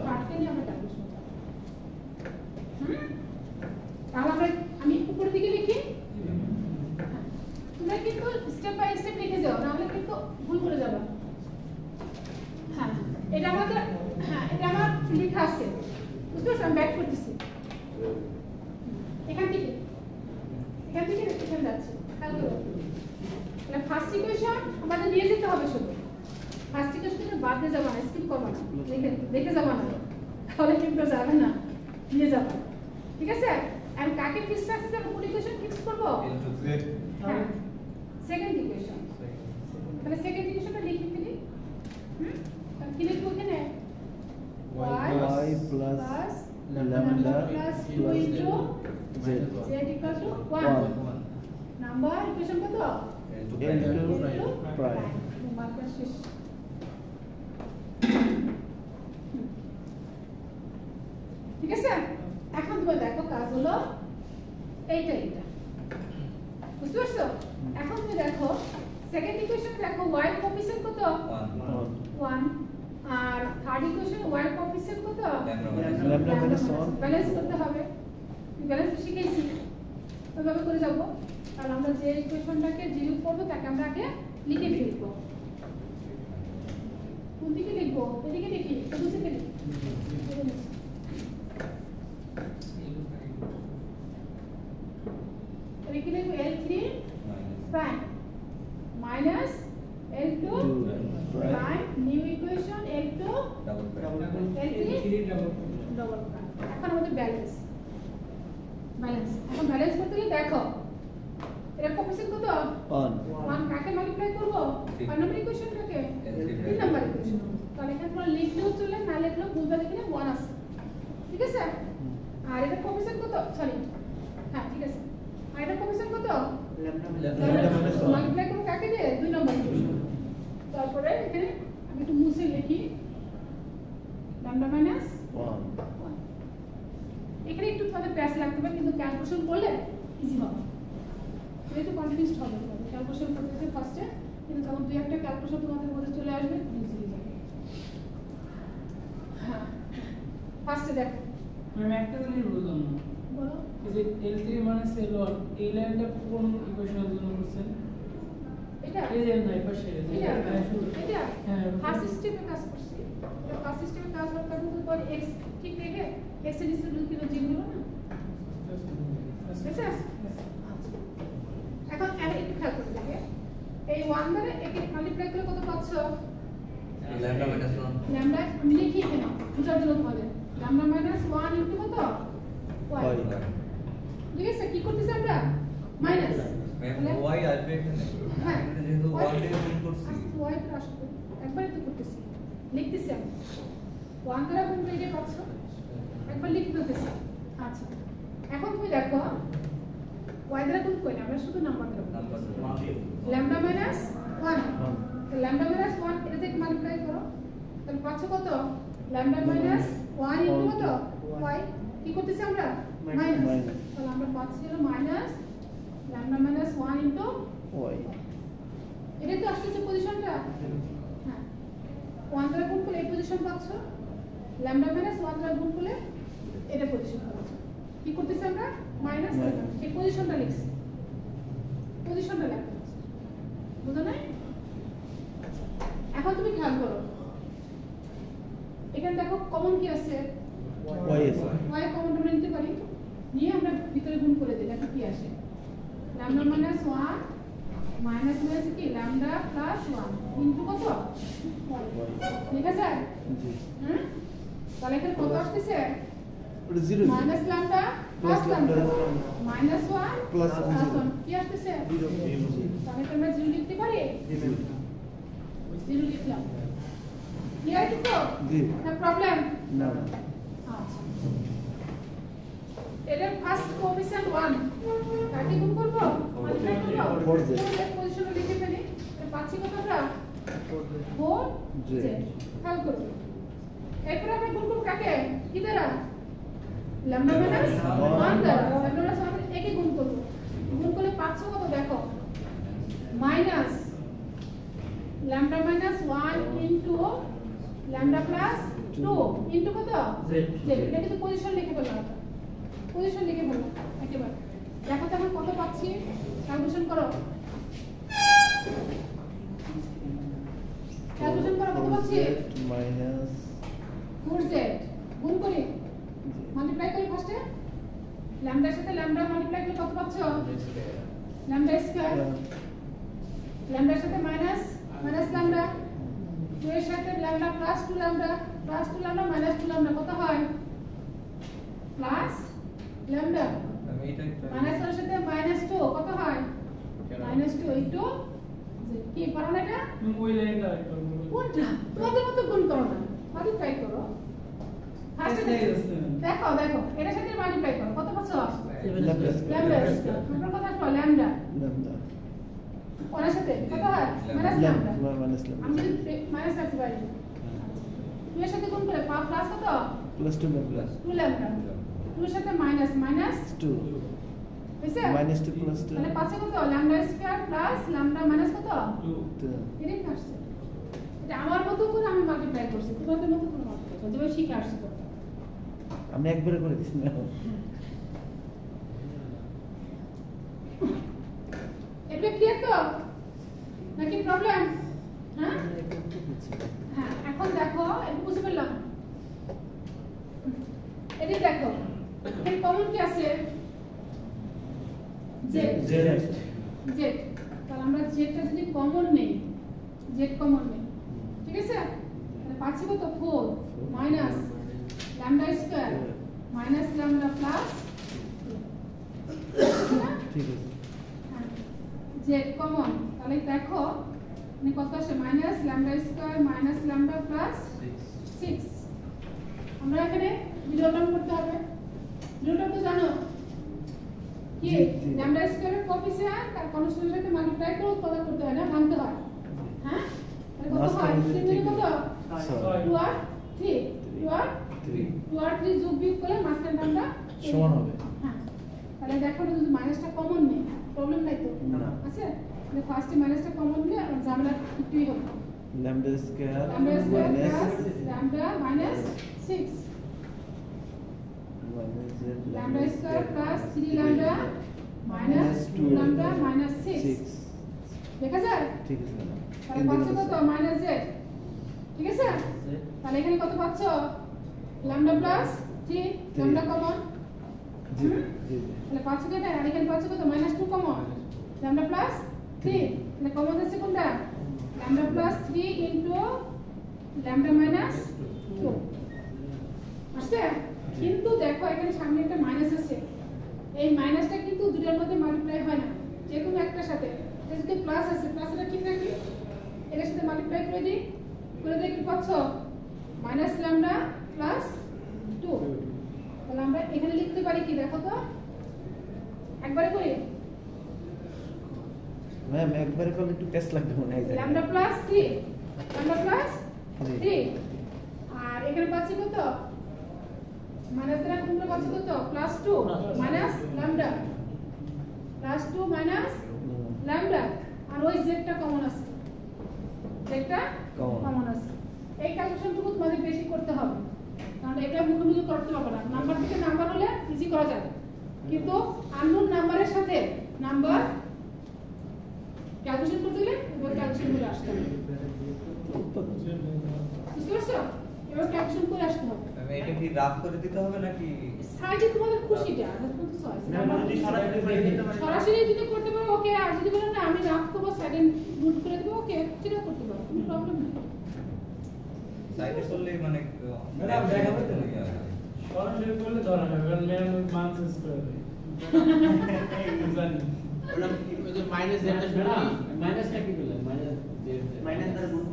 থার্ডকে নিয়ে আমরা ক্যালকুলেশন করব। তাহলে আমি উপরের দিকে লিখি, তোমরা কিন্তু স্টেপ বাই স্টেপ লিখে যাও, নাহলে কিন্তু ভুল করে যাবে। হ্যাঁ এটা আমাদের, হ্যাঁ এটা আমার লেখা আছে, বুঝতে পারছো? আমি ব্যাক করতেছি এখান থেকে এখানে যাচ্ছে, খেয়াল করো। তাহলে ফার্স্ট ইকুয়েশন আমাদের নিয়ে যেতে হবে শুধু। ফার্স্ট ইকুয়েশনটা বাদ দিয়ে যাবে না, স্কিপ করবে না, দেখে যাবে না, তাহলে কিন্তু যাবে না, নিয়ে যাবে। ঠিক আছে? আর কাকে ফিক্স রাখতে যাবো? কোন ইকুয়েশন ফিক্স করব? হ্যাঁ সেকেন্ড ইকুয়েশন। তাহলে সেকেন্ড ইকুয়েশনটা লিখে ফেলি। তাহলে কি লিখবো এখানে? y plus lambda plus 2 into z equal to 1. Number equation কত? L2 prime। মার্কার শেষ। ঠিক আছে? এখন তুমি দেখো কাজ হলো এইটা। বুঝতে পারছো? এখন তুমি দেখো সেকেন্ড ইকুয়েশন দেখো y কোএফিসিয়েন্ট কত? 1 আর থার্ড ইকুয়েশন y কোএফিসিয়েন্ট কত? lambda minus 1 ব্যালেন্স করতে হবে। ব্যালেন্স শিখেছি, ওইভাবে করে যাব। আর আমরা যে ইকুয়েশনটাকে 0 করব তাকে আমরা আগে লিখে ফেলব। কোন দিকে লিখবো? এদিকে লিখি, কোন দিকে লিখি? এদিকে লিখবো L3 prime minus L2 prime, new equation L2 L3 double prime। এখন আমাদের ব্যালেন্স এখন ব্যালেন্স করতে গেলে দেখো এর কোএফিসিয়েন্ট কত? 1 কাকে মাল্টিপ্লাই করব? 1 নম্বর ইকুয়েশনটাকে 3 নম্বর ইকুয়েশন। তাহলে এখানে তোমরা লিখলেও চলে, না লিখলেও ঠিক আছে? আর এটা কোএফিসিয়েন্ট কত? সরি, হ্যাঁ ঠিক আছে। আর এটা কোএফিসিয়েন্ট কত? মাল্টিপ্লাই করব কাকে দিয়ে? 2 নম্বর ইকুয়েশন। তারপরে এখানে আমি একটু মুছে লিখি ল্যামডা মাইনাস 1 এখানে একটু তোমাদের প্যাস লাগতে পারে, কিন্তু ক্যালকুলেশন করলে ইজি হবে। একটু কনফিউজড হবে ক্যালকুলেশন করতে ফার্স্টে, কিন্তু তখন দুই একটা ক্যালকুলেশন তোমাদের মধ্যে চলে আসবে, ইজিলি যাবে। হ্যাঁ, ফার্স্টে দেখো ম্যাম একটা জিনিস বুঝলাম না, বলো। এই যে L3 মাইনাস L1 এই লাইনটা কোন ইকুয়েশনের জন্য করছেন? এটা এই যে নাই পাশে এটা এটা হ্যাঁ ফার্স্ট সিস্টেমে কাজ করছি। এটা ফার্স্ট সিস্টেমে কাজ করার পর x ঠিক রেখে x এর নিচে দুই কিলো জিরো হলো না, বুঝেছ? এখন একটু খেয়াল করে দেখে এই 1 দ্বারা একে মাল্টিপ্লাই করলে কত পাচ্ছ? ল্যামডা মাইনাস 1 ল্যামডা আমি লিখি এখানে বুঝার জন্য তোমাদের ল্যামডা মাইনাস 1 ইনটু কত? y। ঠিক আছে, কি করতেছি আমরা? মাইনাস y আসবে এখানে। হ্যাঁ, এটা যেহেতু 1 দিয়ে গুণ করছি। y তো আসবে একবারই তো করতেছি, লিখতেছি আমি 1 দ্বারা গুণ করে এটা পাচ্ছ, একবার লিখে দিতেছি। আচ্ছা, এখন তুমি দেখো y দ্বারা গুণ করি না, আমরা শুধু নাম্বার দেব। Number lambda minus 1 lambda minus 1 এটা থেকে মাল্টিপ্লাই করো, তাহলে পাচ্ছ কত? ল্যামডা মাইনাস 1 ইনটু কত? y। কি করতেছি আমরা? মাইনাস। তাহলে আমরা পাচ্ছি হলো minus lambda minus 1 into y এটা তো আসছে পজিশনটা। হ্যাঁ, 1 দ্বারা গুণ করলে এই পজিশন পাচ্ছ, ল্যামডা মাইনাস 1 দ্বারা গুণ করলে এটা পজিশন পাচ্ছ। কি করতেছি আমরা? মাইনাস এই পজিশনটা লিখছি, পজিশনটা লেখা আছে, বুঝো নাই? এখন তুমি খেয়াল করো এখানে দেখো কমন কি আছে? y আছে y কমন আমরা নিতে পারি, নিয়ে আমরা ভিতরে গুণ করে দিই, দেখো কি আসে। ল্যামডা মাইনাস 1 মাইনাস মাইনাস কি ল্যামডা প্লাস 1 ইনটু কত? ঠিক আছে? জি হুম, তাহলে এখানে কত আসছে? ওটা 0 minus lambda plus lambda minus 1 plus plus 1 কি আসছে? 0 তাহলে আমরা 0 লিখতে পারি, 0 লিখলাম। ক্লিয়ার কি তো? জি না প্রবলেম? না আচ্ছা, এটা ফার্স্ট কোএফিসিয়েন্ট 1 কাকে গুণ করব? মাল্টিপ্লাই করব, 4z পজিশনে লিখে ফেলি, তাহলে পাচ্ছি কত আমরা? 4z। খেয়াল করো এরপর আমরা গুণ করব কাকে? কি দ্বারা? ল্যামডা মাইনাস 1 দ্বারা। ল্যামডা মাইনাস 1 একে গুণ করব, গুণ করলে পাচ্ছ কত? দেখো minus lambda minus 1 into lambda plus 2 into কত? z। এটা কিন্তু পজিশন লিখে ফেললাম, পজিশন লিখে ফেললাম একেবারে। দেখো তো আমরা কত পাচ্ছি, ক্যালকুলেশন করো, ক্যালকুলেশন করো কত পাচ্ছি? মাইনাস 4z গুণ করি, মাল্টিপ্লাই করি ফার্স্টে ল্যামডার সাথে ল্যামডা মাল্টিপ্লাই করলে কত পাচ্ছ? ল্যামডা স্কয়ার, ল্যামডার সাথে মাইনাস মাইনাস ল্যামডা, 2 এর সাথে lambda plus 2 lambda plus 2 lambda minus 2 lambda কত হয়? প্লাস ল্যামডা আমি এটা মাইনাস এর সাথে মাইনাস 2 কত হয়? মাইনাস 2 ইনটু কি পারো না এটা? ওই লাইনটা একবার বলুন। কোনটা? তোমাদের মতো গুণ করো না, মাল্টিপ্লাই করো। ফার্স্টে দেখো দেখো এটার সাথে মাল্টিপ্লাই করো, কত পাচ্ছ? ল্যামডা ল্যামডা আমরা কত আসলো? ল্যামডা ল্যামডা ওর সাথে কত হয়? Minus lambda. ল্যামডা মাইনাস আমি ল্যামডা যদি মাইনাস রাখতে পারি, তুমি এর সাথে গুণ করে প্লাস কত? প্লাস 2 ল্যামডা 2 ল্যামডা, 2 এর সাথে মাইনাস মাইনাস 2 হইছে? মাইনাস 2 প্লাস 2 তাহলে পাচ্ছে কত? Lambda square plus lambda minus কত? 2 এটাই আসছে। এটা আমার মতো করে আমি মাল্টিপ্লাই করছি, তোমাদের মতো করে মাল্টিপ্লাই করছি, যেভাবে শিখে আসছি তো। আমি একবারে করে দিছি না এটা ক্লিয়ার তো নাকি প্রবলেম? হ্যাঁ হ্যাঁ, এখন দেখো একটু বুঝে ফেললাম। এটি দেখো এর কমন কি আছে? জেড। জেড জেড, তাহলে আমরা জেডটা যদি কমন নেই, জেড কমন নেই, ঠিক আছে? তাহলে পাচ্ছি কত? 4 minus lambda square minus lambda plus ঠিক আছে জেড কমন, তাহলে দেখো মানে কত আসে? Minus lambda square minus lambda plus 6। আমরা এখানে জিরো টার্ম করতে হবে। জিরো টার্ম তো জানো কি ল্যামডা স্কয়ারের কোএফিসিয়েন্ট আর কনস্ট্যান্টের সাথে মাল্টিপ্লাই করে উৎপাদক করতে হয় না, ভাঙতে হয়। হ্যাঁ তাহলে কত হয়? 3 কত? 2 আর 3 2 আর 3 যোগ বিয়োগ করলে মাঝখান টার্মটা সমান হবে। হ্যাঁ তাহলে দেখো যদি মাইনাসটা কমন নেই প্রবলেম নাই তো? না। আছে তাহলে ফার্স্টে মাইনাসটা কমন নিলে আর ঝামেলা একটুই হবে। Lambda square lambda square minus plus lambda minus 6 lambda square plus 3 lambda minus 2 lambda minus 6 দেখা যায়? ঠিক আছে ম্যাডাম। তাহলে পাচ্ছ কত? Minus z। ঠিক আছে? তাহলে এখানে কত পাচ্ছ? Lambda plus 3 lambda common. জি জি তাহলে পাচ্ছ কি এটা? আর এখানে পাচ্ছ কত? Minus 2 common. ল্যামডা প্লাস 3 তাহলে কমন আছে কোনটা? Lambda plus 3 into lambda minus 2 আসছে? কিন্তু দেখো এখানে সামনে একটা মাইনাস আছে। এই মাইনাসটা কিন্তু দুটোর মধ্যে মাল্টিপ্লাই হয় না, যে কোনো একটার সাথে। যদি প্লাস আছে প্লাসটা ঠিক রাখি, এর সাথে মাল্টিপ্লাই করে দিই, করে দিলে কি পাচ্ছ? Minus lambda plus 2। তাহলে আমরা এখানে লিখতে পারি কি দেখো তো, একবারে করি। ম্যাম একবারে করলে একটু টেস্ট লাগবে মনে হয়। ল্যামডা প্লাস 3 ল্যামডা প্লাস 3 আর এখানে পাচ্ছি কত? মাইনাস দ্বারা গুণ করলে পাচ্ছি কত? Plus 2 minus lambda plus 2 minus lambda আর ওই জেডটা কমন আছে, জেডটা কমন আছে। এই ক্যালকুলেশনটুকু তোমাদের বেশি করতে হবে, কারণ এটা মুখোমুখি করতে হবে না। নাম্বার থেকে নাম্বার হলে ইজি করা যায়, কিন্তু আননোন নাম্বারের সাথে নাম্বার ক্যালকুলেশন করতে গেলে এবার ক্যালকুলেশন করে আসতে হবে। বুঝতে পারছো? এবার ক্যালকুলেশন করে আসতে হবে। আমি এটা কি রাফ করে দিতে হবে নাকি? সাইডে তোমাদের খুশিটা সরাসরি যদি করতে পারো ওকে, আর যদি বলো না আমি রাফ করবো সাইডে নোট করে দেবো ওকে, সেটাও করতে পারো, কোনো প্রবলেম নেই। সাইডে করলে মানে ম্যাডাম দেখাবে তো নাকি? সরাসরি করলে ধরা যাবে, কারণ ম্যাম মান চেঞ্জ করে দেয়। জানি ওটা ওই যে মাইনাস জেডটা শুনে মাইনাসটা কি বলে? মাইনাস দ্বারা গুণ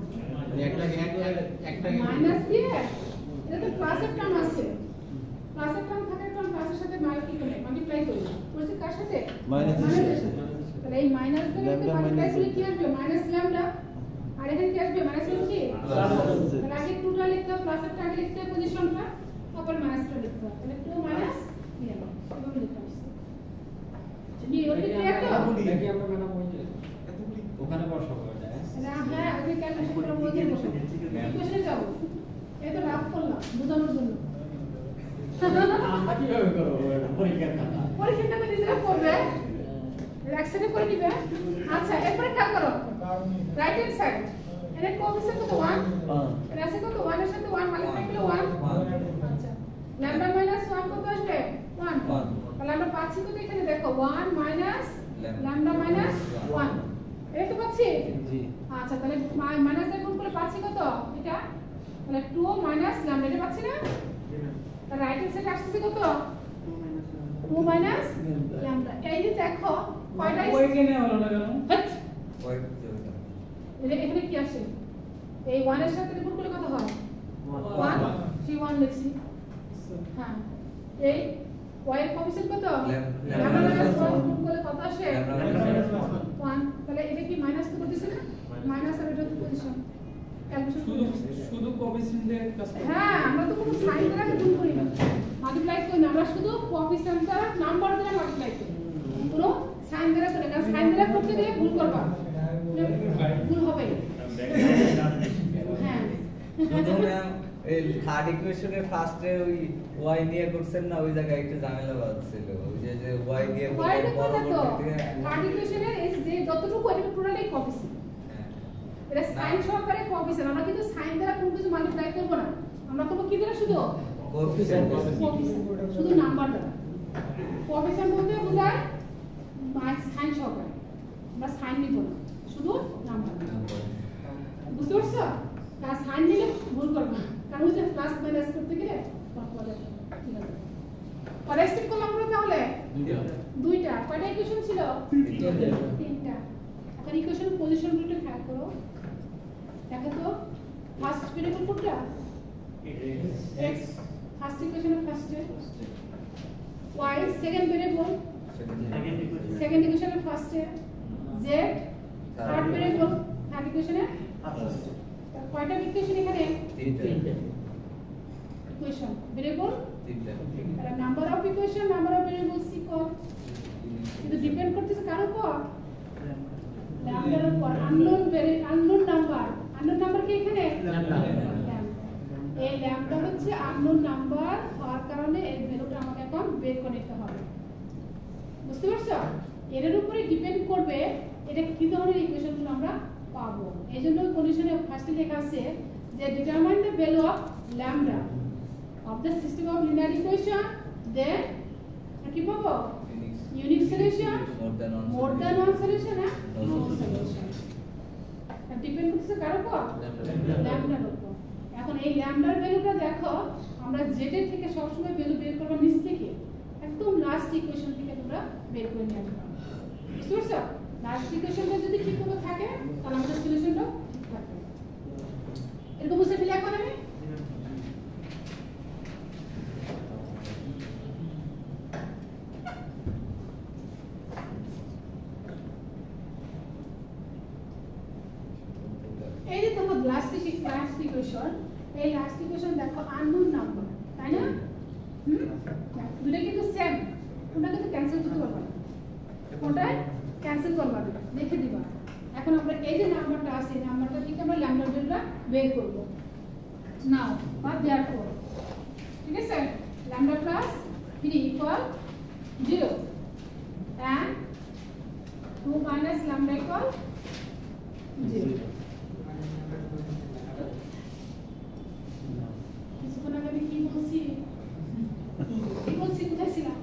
একটা মাইনাস দিয়ে এটা তো প্লাসের টার্ম আছে, প্লাসের টার্ম থাকার কারণে প্লাসের সাথে মাল্টিপ্লাই করি, করছি কার সাথে? মাইনাসের সাথে। তাহলে এই মাইনাস দিয়ে মাল্টিপ্লাই করলে কি আসবে? মাইনাস ল্যামডা আর এখানে কি আসবে? মাইনাস কি? তাহলে আগে 2টা লিখতে হবে, প্লাসেরটা আগে লিখতে হবে পজিশনটা, তারপর মাইনাসটা লিখতে হবে। তাহলে 2 মাইনাস ল্যামডা এভাবে লিখতে হবে। কি ওটা ক্লিয়ার তো? নাকি আমরা ম্যাডাম ওই যে ওখানে বসাবো এটা? না হ্যাঁ ওই ক্যালকুলেশন করে বলতে বসো, কোশ্চেনে যাব। এই তো রাফ করলাম বোঝানোর জন্য। আমরা কিভাবে করব পরীক্ষার খাতা? পরীক্ষাটা তো নিজেরা করবে, একসাথে করে দিবে। আচ্ছা এরপরে খেয়াল করো, রাইট হ্যান্ড সাইড এর কোএফিসিয়েন্ট কত? 1 এর আছে কত? 1 এর সাথে 1 মাল্টিপ্লাই করলে 1। আচ্ছা ল্যামডা মাইনাস 1 কত আসবে? 1। তাহলে আমরা পাচ্ছি কত এখানে দেখো? 1 মাইনাস ল্যামডা মাইনাস 1, এই তো পাচ্ছি। জি আচ্ছা তাহলে মাইনাস দিয়ে গুণ করলে পাচ্ছি কত? এটা তাহলে 2 মাইনাস ল্যামডা, এটা পাচ্ছি না? তাহলে রাইট হ্যান্ড সাইড আসছে কত? 2 মাইনাস ল্যামডা। এই যে দেখো কয়টা ওইখানে হলো না কেন? হট ওয়াই যাবে না। এখানে কি আসে? এই 1 এর সাথে গুণ করলে কত হয়? 1 সেই 1 লিখছি। হ্যাঁ এই y এর কোএফিসিয়েন্ট কত? ল্যামডা মাইনাস 1 গুণ করলে কত আসে? 1। তাহলে এটা কি মাইনাস তো করতেছে না? মাইনাস আর এটা তো পজিশন ক্যালকুলেশন শুধু কোএফিসিয়েন্টে কাজ করব। হ্যাঁ আমরা তো কোনো সাইন দ্বারা গুণ করি না, মাল্টিপ্লাই করি না, আমরা শুধু কোএফিসিয়েন্ট দ্বারা নাম্বার দ্বারা মাল্টিপ্লাই করি, কোনো সাইন দ্বারা করি না। সাইন দ্বারা করতে গেলে ভুল করবা, ভুল হবে। হ্যাঁ শুধু ম্যাম এই থার্ড ইকুয়েশনের ফার্স্টে ওই y নিয়ে করছেন না, ওই জায়গায় একটু ঝামেলা বাজছিল। ওই যে y দিয়ে ওয়াই করলে দেখো না তো পরবর্তীতে থার্ড ইকুয়েশনের এই যে যতটুকু এটা টোটালি কোএফিসিয়েন্ট, এটা সাইন সহকারে কোএফিসিয়েন্ট। আমরা কিন্তু সাইন দ্বারা কোনো কিছু মাল্টিপ্লাই করব না, আমরা করব কি দ্বারা? শুধু কোএফিসিয়েন্ট কোএফিসিয়েন্ট, শুধু নাম্বার দ্বারা। কোএফিসিয়েন্ট বলতে বোঝায় সাইন সহকারে, আমরা সাইন নিব না, শুধু নাম্বার। বুঝতে পারছো? কারণ সাইন নিলে ভুল করবে, কারণ ওই যে প্লাস মাইনাস করতে গেলে ঠিক আছে। পরে স্টেপ করলাম আমরা তাহলে দুইটা। কয়টা ইকুয়েশন ছিল? তিনটা। এখন ইকুয়েশন পজিশনগুলো একটু খেয়াল করো, দেখো তো ফার্স্ট ভেরিয়েবল কোনটা? x ফার্স্ট ইকুয়েশনের ফার্স্টে y সেকেন্ড ভেরিয়েবল সেকেন্ড ইকুয়েশনের ফার্স্টে z থার্ড ভেরিয়েবল থার্ড ইকুয়েশনের কয়টা ইকুয়েশন এখানে তিনটে ইকুয়েশন ভেরিয়েবল তিনটে তাহলে number of equation number of variables equal কিন্তু ডিপেন্ড করতেছে কার উপর ল্যামডার উপর আননোন নাম্বার কি এখানে ল্যামডা এই ল্যামডা হচ্ছে আননোন নাম্বার হওয়ার কারণে এই ভ্যালুটা আমাকে এখন বের করে নিতে হবে বুঝতে পারছো এর উপরে ডিপেন্ড করবে এটা কি ধরনের ইকুয়েশনগুলো আমরা পাবো এইজন্য কন্ডিশনে ফার্স্টে লেখা আছে যে determine the value of lambda of the system of linear equation then কি পাবো unique solution more than one solution and no solution আর ডিপেন্ড করতেছে কার উপর ল্যামডার উপর এখন এই ল্যামডার ভ্যালুটা দেখো আমরা জেড থেকে সব সময় ভ্যালু বের করব নিচ থেকে একদম লাস্ট ইকুয়েশন থেকে তোমরা বের করে নিয়ে আসবে বুঝতে পারছো লাস্ট ইকুয়েশনটা যদি ঠিকভাবে থাকে তাহলে আমাদের সলিউশনটা ঠিক থাকবে এরকম বুঝতে ফেলে এখন আমি এই যে তোমার লাস্ট ইকুয়েশন এই লাস্ট ইকুয়েশন দেখো আননোন নাম্বার তাই না দুটো কিন্তু সেম কোনটা কিন্তু ক্যান্সেল করতে পারবে না কোনটা ক্যান্সেল করবে না লিখে দিবা এখন আমরা এই যে নাম্বারটা আছে এই নাম্বারটা থেকে আমরা ল্যামডা ভ্যালুটা বের করব নাও বা দেয়ারফর ঠিক আছে lambda plus 3 equal 0 and 2 minus lambda equal 0 কিছুক্ষণ আগে আমি কি বলছি কোথায় ছিলাম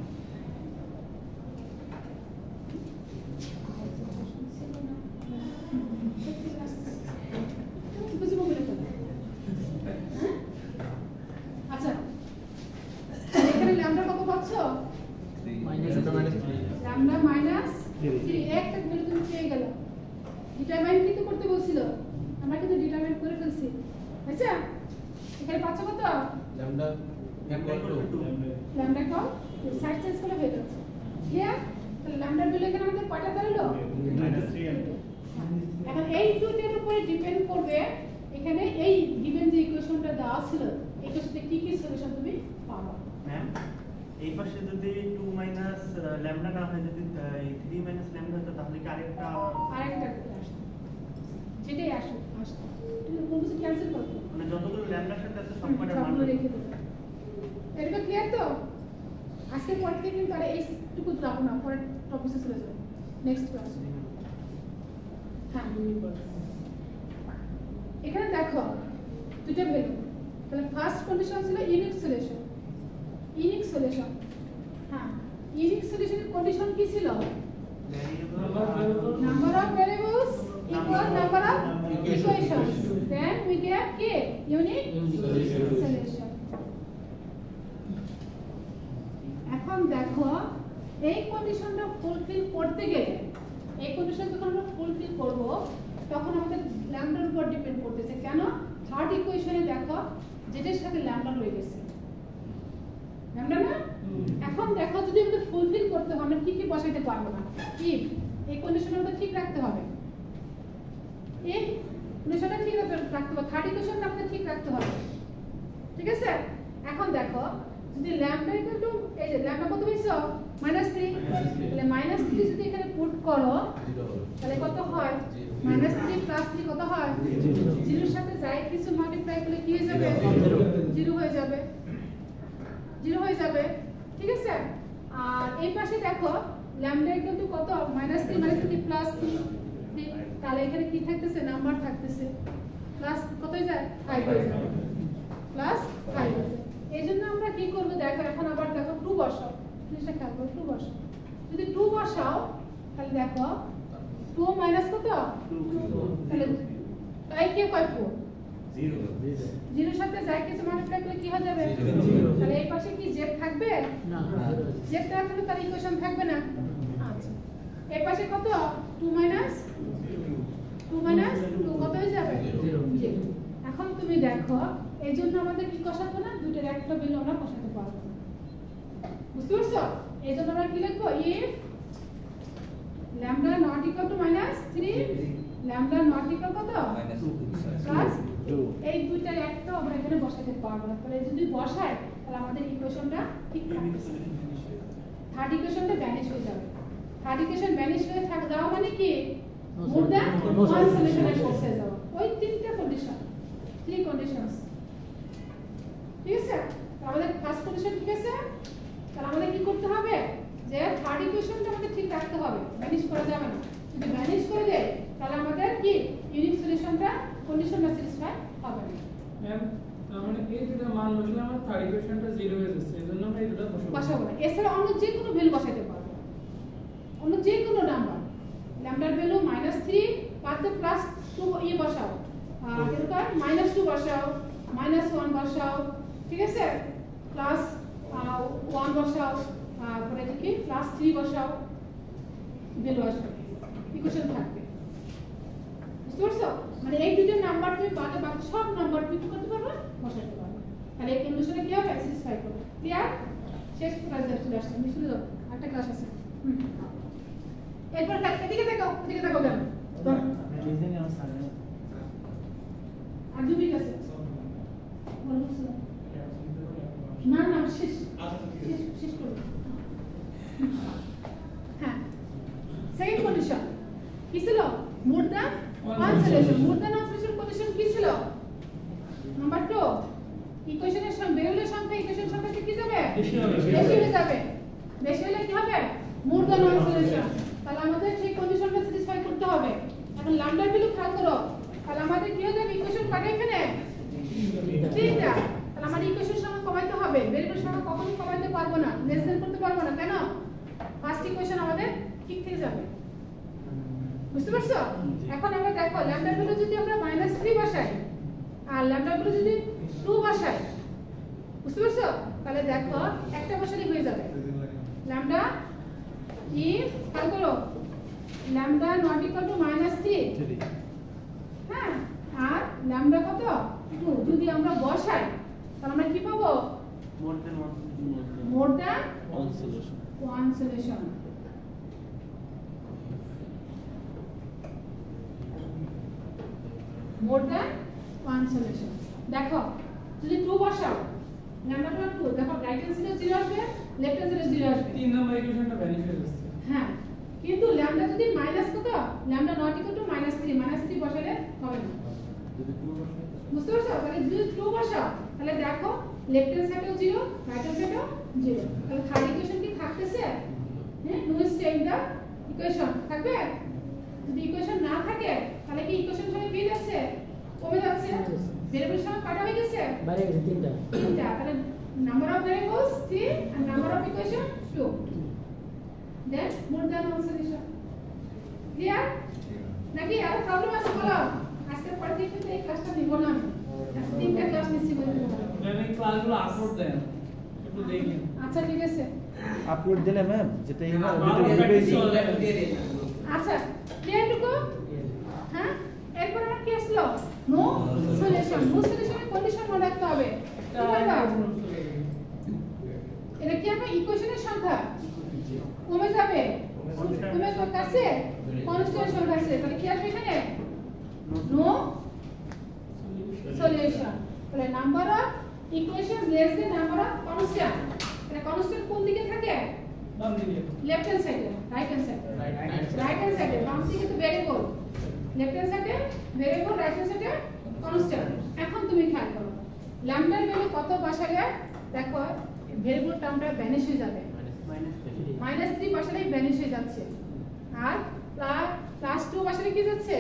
আচ্ছা এখানে ল্যামডা কত পাচ্ছ ল্যামডা মাইনাস 3 একটা ভ্যালু তুমি পেয়ে গেল ডিটারমাইন কিন্তু করতে বলছিল আমরা কিন্তু ডিটারমাইন করে ফেলছি আচ্ছা এখানে পাচ্ছ কত ল্যামডা ইকুয়াল টু ল্যামডা কত সাইড চেঞ্জ করে হয়ে যাচ্ছে ক্লিয়ার তাহলে ল্যামডার ভ্যালু এখানে আমাদের কয়টা দাঁড়ালো এখন এই দুটোর উপরে ডিপেন্ড করবে এখানে এই গিভেন যে ইকুয়েশনটা দেওয়া ছিল এই ইকুয়েশনে কি কি সলিউশন তুমি পাবা ম্যাম এই পাশে যদি 2 মাইনাস ল্যামডা না হয় যদি 3 মাইনাস ল্যামডা হতো তাহলে কি আরেকটা আসতো যেটাই আসতো তুমি কোন কিছু ক্যান্সেল করতে মানে যতগুলো ল্যামডার সাথে আছে সবকটার মান সবগুলো রেখে দেবে এটা ক্লিয়ার তো আজকে পর থেকে কিন্তু আর এইটুকু রাখো না পরে টপিকে চলে যাবে নেক্সট ক্লাস হ্যাঁ এখানে দেখো দুটো ভ্যালু তাহলে ফার্স্ট কন্ডিশন ছিল ইউনিক সলিউশন হ্যাঁ ইউনিক সলিউশনের কন্ডিশন কি ছিল number of variables equal number of equations then we get k unique solution এখন দেখো এই কন্ডিশনটা ফুলফিল করতে গেলে এই কন্ডিশন যখন আমরা ফুলফিল করব তখন আমাদের ল্যামডার উপর ডিপেন্ড করতেছে কেন থার্ড ইকুয়েশনে দেখো যেটার সাথে ল্যামডা রয়ে গেছে ল্যামডা না এখন দেখো যদি আমাদের ফুলফিল করতে হয় আমরা কি কি বসাইতে পারবো না ইফ এই কন্ডিশনটা আমাদের ঠিক রাখতে হবে এই কন্ডিশনটা ঠিক রাখতে হবে থার্ড ইকুয়েশনটা আমাদের ঠিক রাখতে হবে ঠিক আছে এখন দেখো যদি ল্যামডা ইকুয়াল টু এই যে ল্যামডা কত হইছো -3 তাহলে -3 যদি এখানে পুট করো তাহলে কত হয় -3 + 3 কত হয় 0 এর সাথে যাই কিছু মাল্টিপ্লাই করলে কি হয়ে যাবে 0 হয়ে যাবে 0 হয়ে যাবে ঠিক আছে আর এই পাশে দেখো ল্যামডা ইকুয়াল টু কত -3 +3 তাহলে এখানে কি থাকতেছে নাম্বার থাকতেছে প্লাস কত হয়ে যায় 5 হয়ে যাবে প্লাস 5 হয়ে যায় এইজন্য আমরা কি করব দেখো এখন আবার দেখো 2 বসাও জিনিসটা খেয়াল করো 2 বসাও যদি 2 বসাও তাহলে দেখো 2 মাইনাস কত 2 তাহলে তাই কে কয় 4 0 0 সাথে যায় কিছু মাল্টিপ্লাই করলে কি হয়ে যাবে 0 তাহলে এই পাশে কি জেড থাকবে না জেড থাকলে তার ইকুয়েশন থাকবে না আচ্ছা এই পাশে কত 2 মাইনাস 2 কত হয়ে যাবে 0 এখন তুমি দেখো এই জন্য আমাদের কি বসাবো না, দুইটার একটা ভ্যালু আমরা বসাতে পারবো না। বুঝতে পারছো? এই জন্য আমরা কি লিখবো, if lambda not equal to -3, lambda not equal কত প্লাস 2 এই দুইটার একটা আমরা এখানে বসাতে পারবো না। তাহলে যদি বসাই তাহলে আমাদের ইকুয়েশনটা ঠিক থাকবে, থার্ড ইকুয়েশনটা ভ্যানিশ হয়ে যাবে। থার্ড ইকুয়েশন ভ্যানিশ হয়ে যাওয়া মানে কি, মোর দ্যান ওয়ান সলিউশনে পৌঁছে যাওয়া। ওই তিনটা কন্ডিশন, 3 কন্ডিশনস, ঠিক আছে? তো আমাদের ফার্স্ট কন্ডিশন ঠিক আছে, তাহলে আমাদের কি করতে হবে, যে থার্ড ইকুয়েশনটা আমাদের ঠিক রাখতে হবে, ভ্যানিশ করা যাবে না। যদি ভ্যানিশ করে দেয় তাহলে আমাদের কি ইউনিক সলিউশনটা কন্ডিশনটা স্যাটিসফাই হবে না। ম্যাম মানে এই দুটো মান বসলে আমার থার্ড ইকুয়েশনটা 0 হয়ে যাচ্ছে, এজন্য আমরা এই দুটো বসাবো না। এছাড়া অন্য যে কোনো ভ্যালু বসাতে পারবো, অন্য যে কোনো নাম্বার, ল্যামডার ভ্যালু -3 পাতে +2 ই বসাও, এরকম -2 বসাও, -1 বসাও, ঠিক আছে, +1 বসাও, পরে কি +3 বসাও, ভ্যালু আসবে, ইকুয়েশন থাকবে। বুঝতে পারছো? মানে এই দুটো নাম্বার তুমি বাদে বাকি সব নাম্বার তুমি কি করতে পারবে, বসাতে পারবে। তাহলে এই কন্ডিশনে কি হবে, স্যাটিসফাই করবে। ক্লিয়ার? শেষ ক্লাসে চলে আসছে, আমি শুরু দাও, একটা ক্লাস আছে। এরপর এদিকে দেখো, এদিকে দেখো কেন রিজনিং আর সায়েন্স আর 2 মিনিট আছে। না না শেষ শেষ করো। হ্যাঁ, সেকেন্ড কন্ডিশন কি ছিল, মোর than one solution. More than one solution condition কি ছিল, নাম্বার 2 ইকুয়েশনের সংখ্যা, ভেরিয়েবলের সংখ্যা ইকুয়েশন সংখ্যা কি যাবে, বেশি হয়ে যাবে। বেশি হলে কি হবে, মোর দ্যান ওয়ান সলিউশন। তাহলে আমাদের সেই কন্ডিশনটা স্যাটিসফাই করতে হবে। এখন ল্যামডার ভ্যালু খেয়াল করো, তাহলে আমাদের কি হয়ে যাবে, ইকুয়েশন কাটে এখানে 3টা। তাহলে আমাদের ইকুয়েশন সংখ্যা কমাইতে হবে, ভেরিয়েবল সংখ্যা কখনোই কমাইতে পারবো না, লেস দেন করতে পারবো না। কেন, ফার্স্ট ইকুয়েশন আমাদের ঠিক থেকে যাবে। বুঝতে পারছো? এখন আমরা দেখো ল্যামডার ভ্যালু যদি আমরা -3 বসাই আর ল্যামডার ভ্যালু যদি 2 বসাই, বুঝতে পারছো? তাহলে দেখো একটা বসালেই হয়ে যাবে। ল্যামডা ইফ খেয়াল করো, ল্যামডা নট ইকুয়াল টু -3, হ্যাঁ, আর ল্যামডা কত 2 যদি আমরা বসাই তাহলে আমরা কি পাবো, more then more than one solution. One solution. More than one solution. দেখো যদি 2 বসাও, ল্যামডা 2, দেখো রাইট হ্যান্ড সাইডে 0 আসবে, লেফট হ্যান্ড সাইডে 0 আসবে। 3 নম্বর ইকুয়েশনটা ভ্যানিশ হয়ে যাচ্ছে। হ্যাঁ, কিন্তু ল্যামডা যদি মাইনাস কত, ল্যামডা নট ইকুয়াল টু -3 বসালে হবে না। বুঝতে পারছো? তাহলে যদি 2 বসাও তাহলে দেখো লেফট হ্যান্ড সাইডেও 0, রাইট হ্যান্ড সাইডেও 0। তাহলে থার্ড ইকুয়েশন কি থাকতেছে, হ্যাঁ, নো স্টেইন দা ইকুয়েশন থাকবে। যদি ইকুয়েশন না থাকে তাহলে কি ইকুয়েশন সংখ্যা বেড়ে যাচ্ছে, কমে যাচ্ছে, ভেরিয়েবল সংখ্যা কাটা হয়ে গেছে, বাইরে গেছে 3টা। তাহলে number of variables 3 and number of equation 2, then more than one solution. Clear নাকি আরো প্রবলেম আছে বলো? আজকে পরে থেকে এই ক্লাসটা নিব না আমি, আজকে 3টা ক্লাস নিচ্ছি বলে। ম্যাম এই ক্লাসগুলো আপলোড দেন, একটু দেখেন। আচ্ছা ঠিক আছে, আপলোড দিলে ম্যাম যেটা আচ্ছা ক্লিয়ার টুকু। হ্যাঁ, এরপর আমার কি আসলো, নো সলিউশন। নো সলিউশনের কন্ডিশন মনে রাখতে হবে। এটা কি হবে, ইকুয়েশনের সংখ্যা কমে যাবে, কমে যাচ্ছে, কনস্ট্যান্ট সংখ্যা আছে, তাহলে কি আসবে এখানে, নো সলিউশন। তাহলে number of equations less than number of constant. এটা কনস্ট্যান্ট কোন দিকে থাকে, বাম দিকে, লেফট হ্যান্ড সাইডে, রাইট হ্যান্ড সাইডে, রাইট হ্যান্ড সাইডে। বাম দিকে তো ভেরিয়েবল, লেফট হ্যান্ড সাইডে ভেরিয়েবল, রাইট হ্যান্ড সাইডে কনস্ট্যান্ট। এখন তুমি খেয়াল করো ল্যামডার ভ্যালু কত বসালে দেখো ভেরিয়েবল টার্মটা ভ্যানিশ হয়ে যাবে, -3 বসালেই ভ্যানিশ হয়ে যাচ্ছে, আর +2 বসালে কি যাচ্ছে,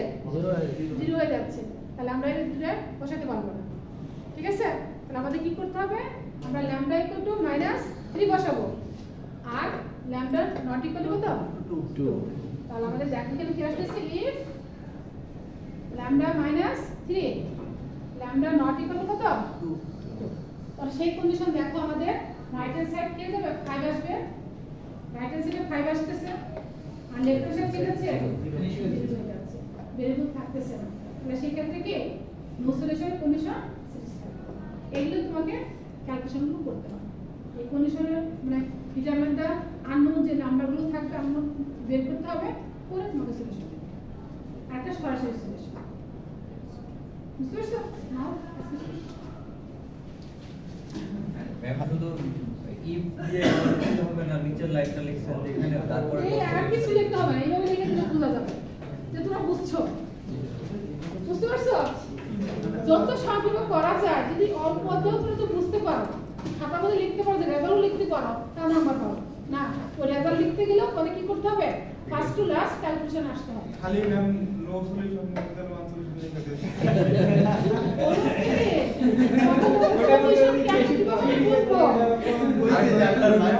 0 হয়ে যাচ্ছে। তাহলে আমরা এই দুটো বসাতে পারবো না, ঠিক আছে? তাহলে আমাদের কি করতে হবে, আমরা ল্যামডা ইকুয়াল টু -3 বসাবো আর ল্যামডা নট ইকুয়াল টু কত 2। তাহলে আমাদের দেখো কেন কি আসছে, if lambda -3 lambda not equal to কত 2। তাহলে সেই কন্ডিশন দেখো আমাদের রাইট হ্যান্ড সাইড কি যাবে, 5 আসবে, রাইট হ্যান্ড সাইডে 5 আসতেছে, আর লেফট হ্যান্ড সাইড কি যাচ্ছে, ভেরিয়েবল থাকতেছে না। তাহলে সেই ক্ষেত্রে কি নো সলিউশন কন্ডিশন স্যাটিসফাই। এগুলো তোমাকে ক্যালকুলেশনগুলো করতে হবে। এই কন্ডিশনের মানে ডিটারমাইন দা আননোন যে নাম্বারগুলো থাকবে আননোন বের করতে হবে, করে তোমাকে সলিউশন দিতে হবে। একটা সরাসরি সলিউশন। বুঝতে পারছো? নাও ম্যাম শুধু ইফ দিয়ে লিখতে হবে না, নিচের লাইনটা লিখছেন এখানে, তারপরে এই আর কিছু লিখতে হবে না, এইভাবে লিখে দিলে বোঝা যাবে যে তোমরা বুঝছো। বুঝতে পারছো? যত সম্ভব করা যায়, যদি অল্প অধ্যয়ন করে তো বুঝতে পারো, খাতার মধ্যে লিখতে পারো, রেজাল্ট লিখতে পারো, তা নাম্বার পাবো না। ওই রেজাল্ট লিখতে গেলেও পরে কি করতে হবে? ফার্স্ট টু লাস্ট ক্যালকুলেশন আসতে হবে। খালি ম্যাম নো সলিউশন মধ্যে ওয়ান সলিউশন লিখে দেন। সলিউশন কেন দিব আমি বুঝবো। আগে একটা লাইভ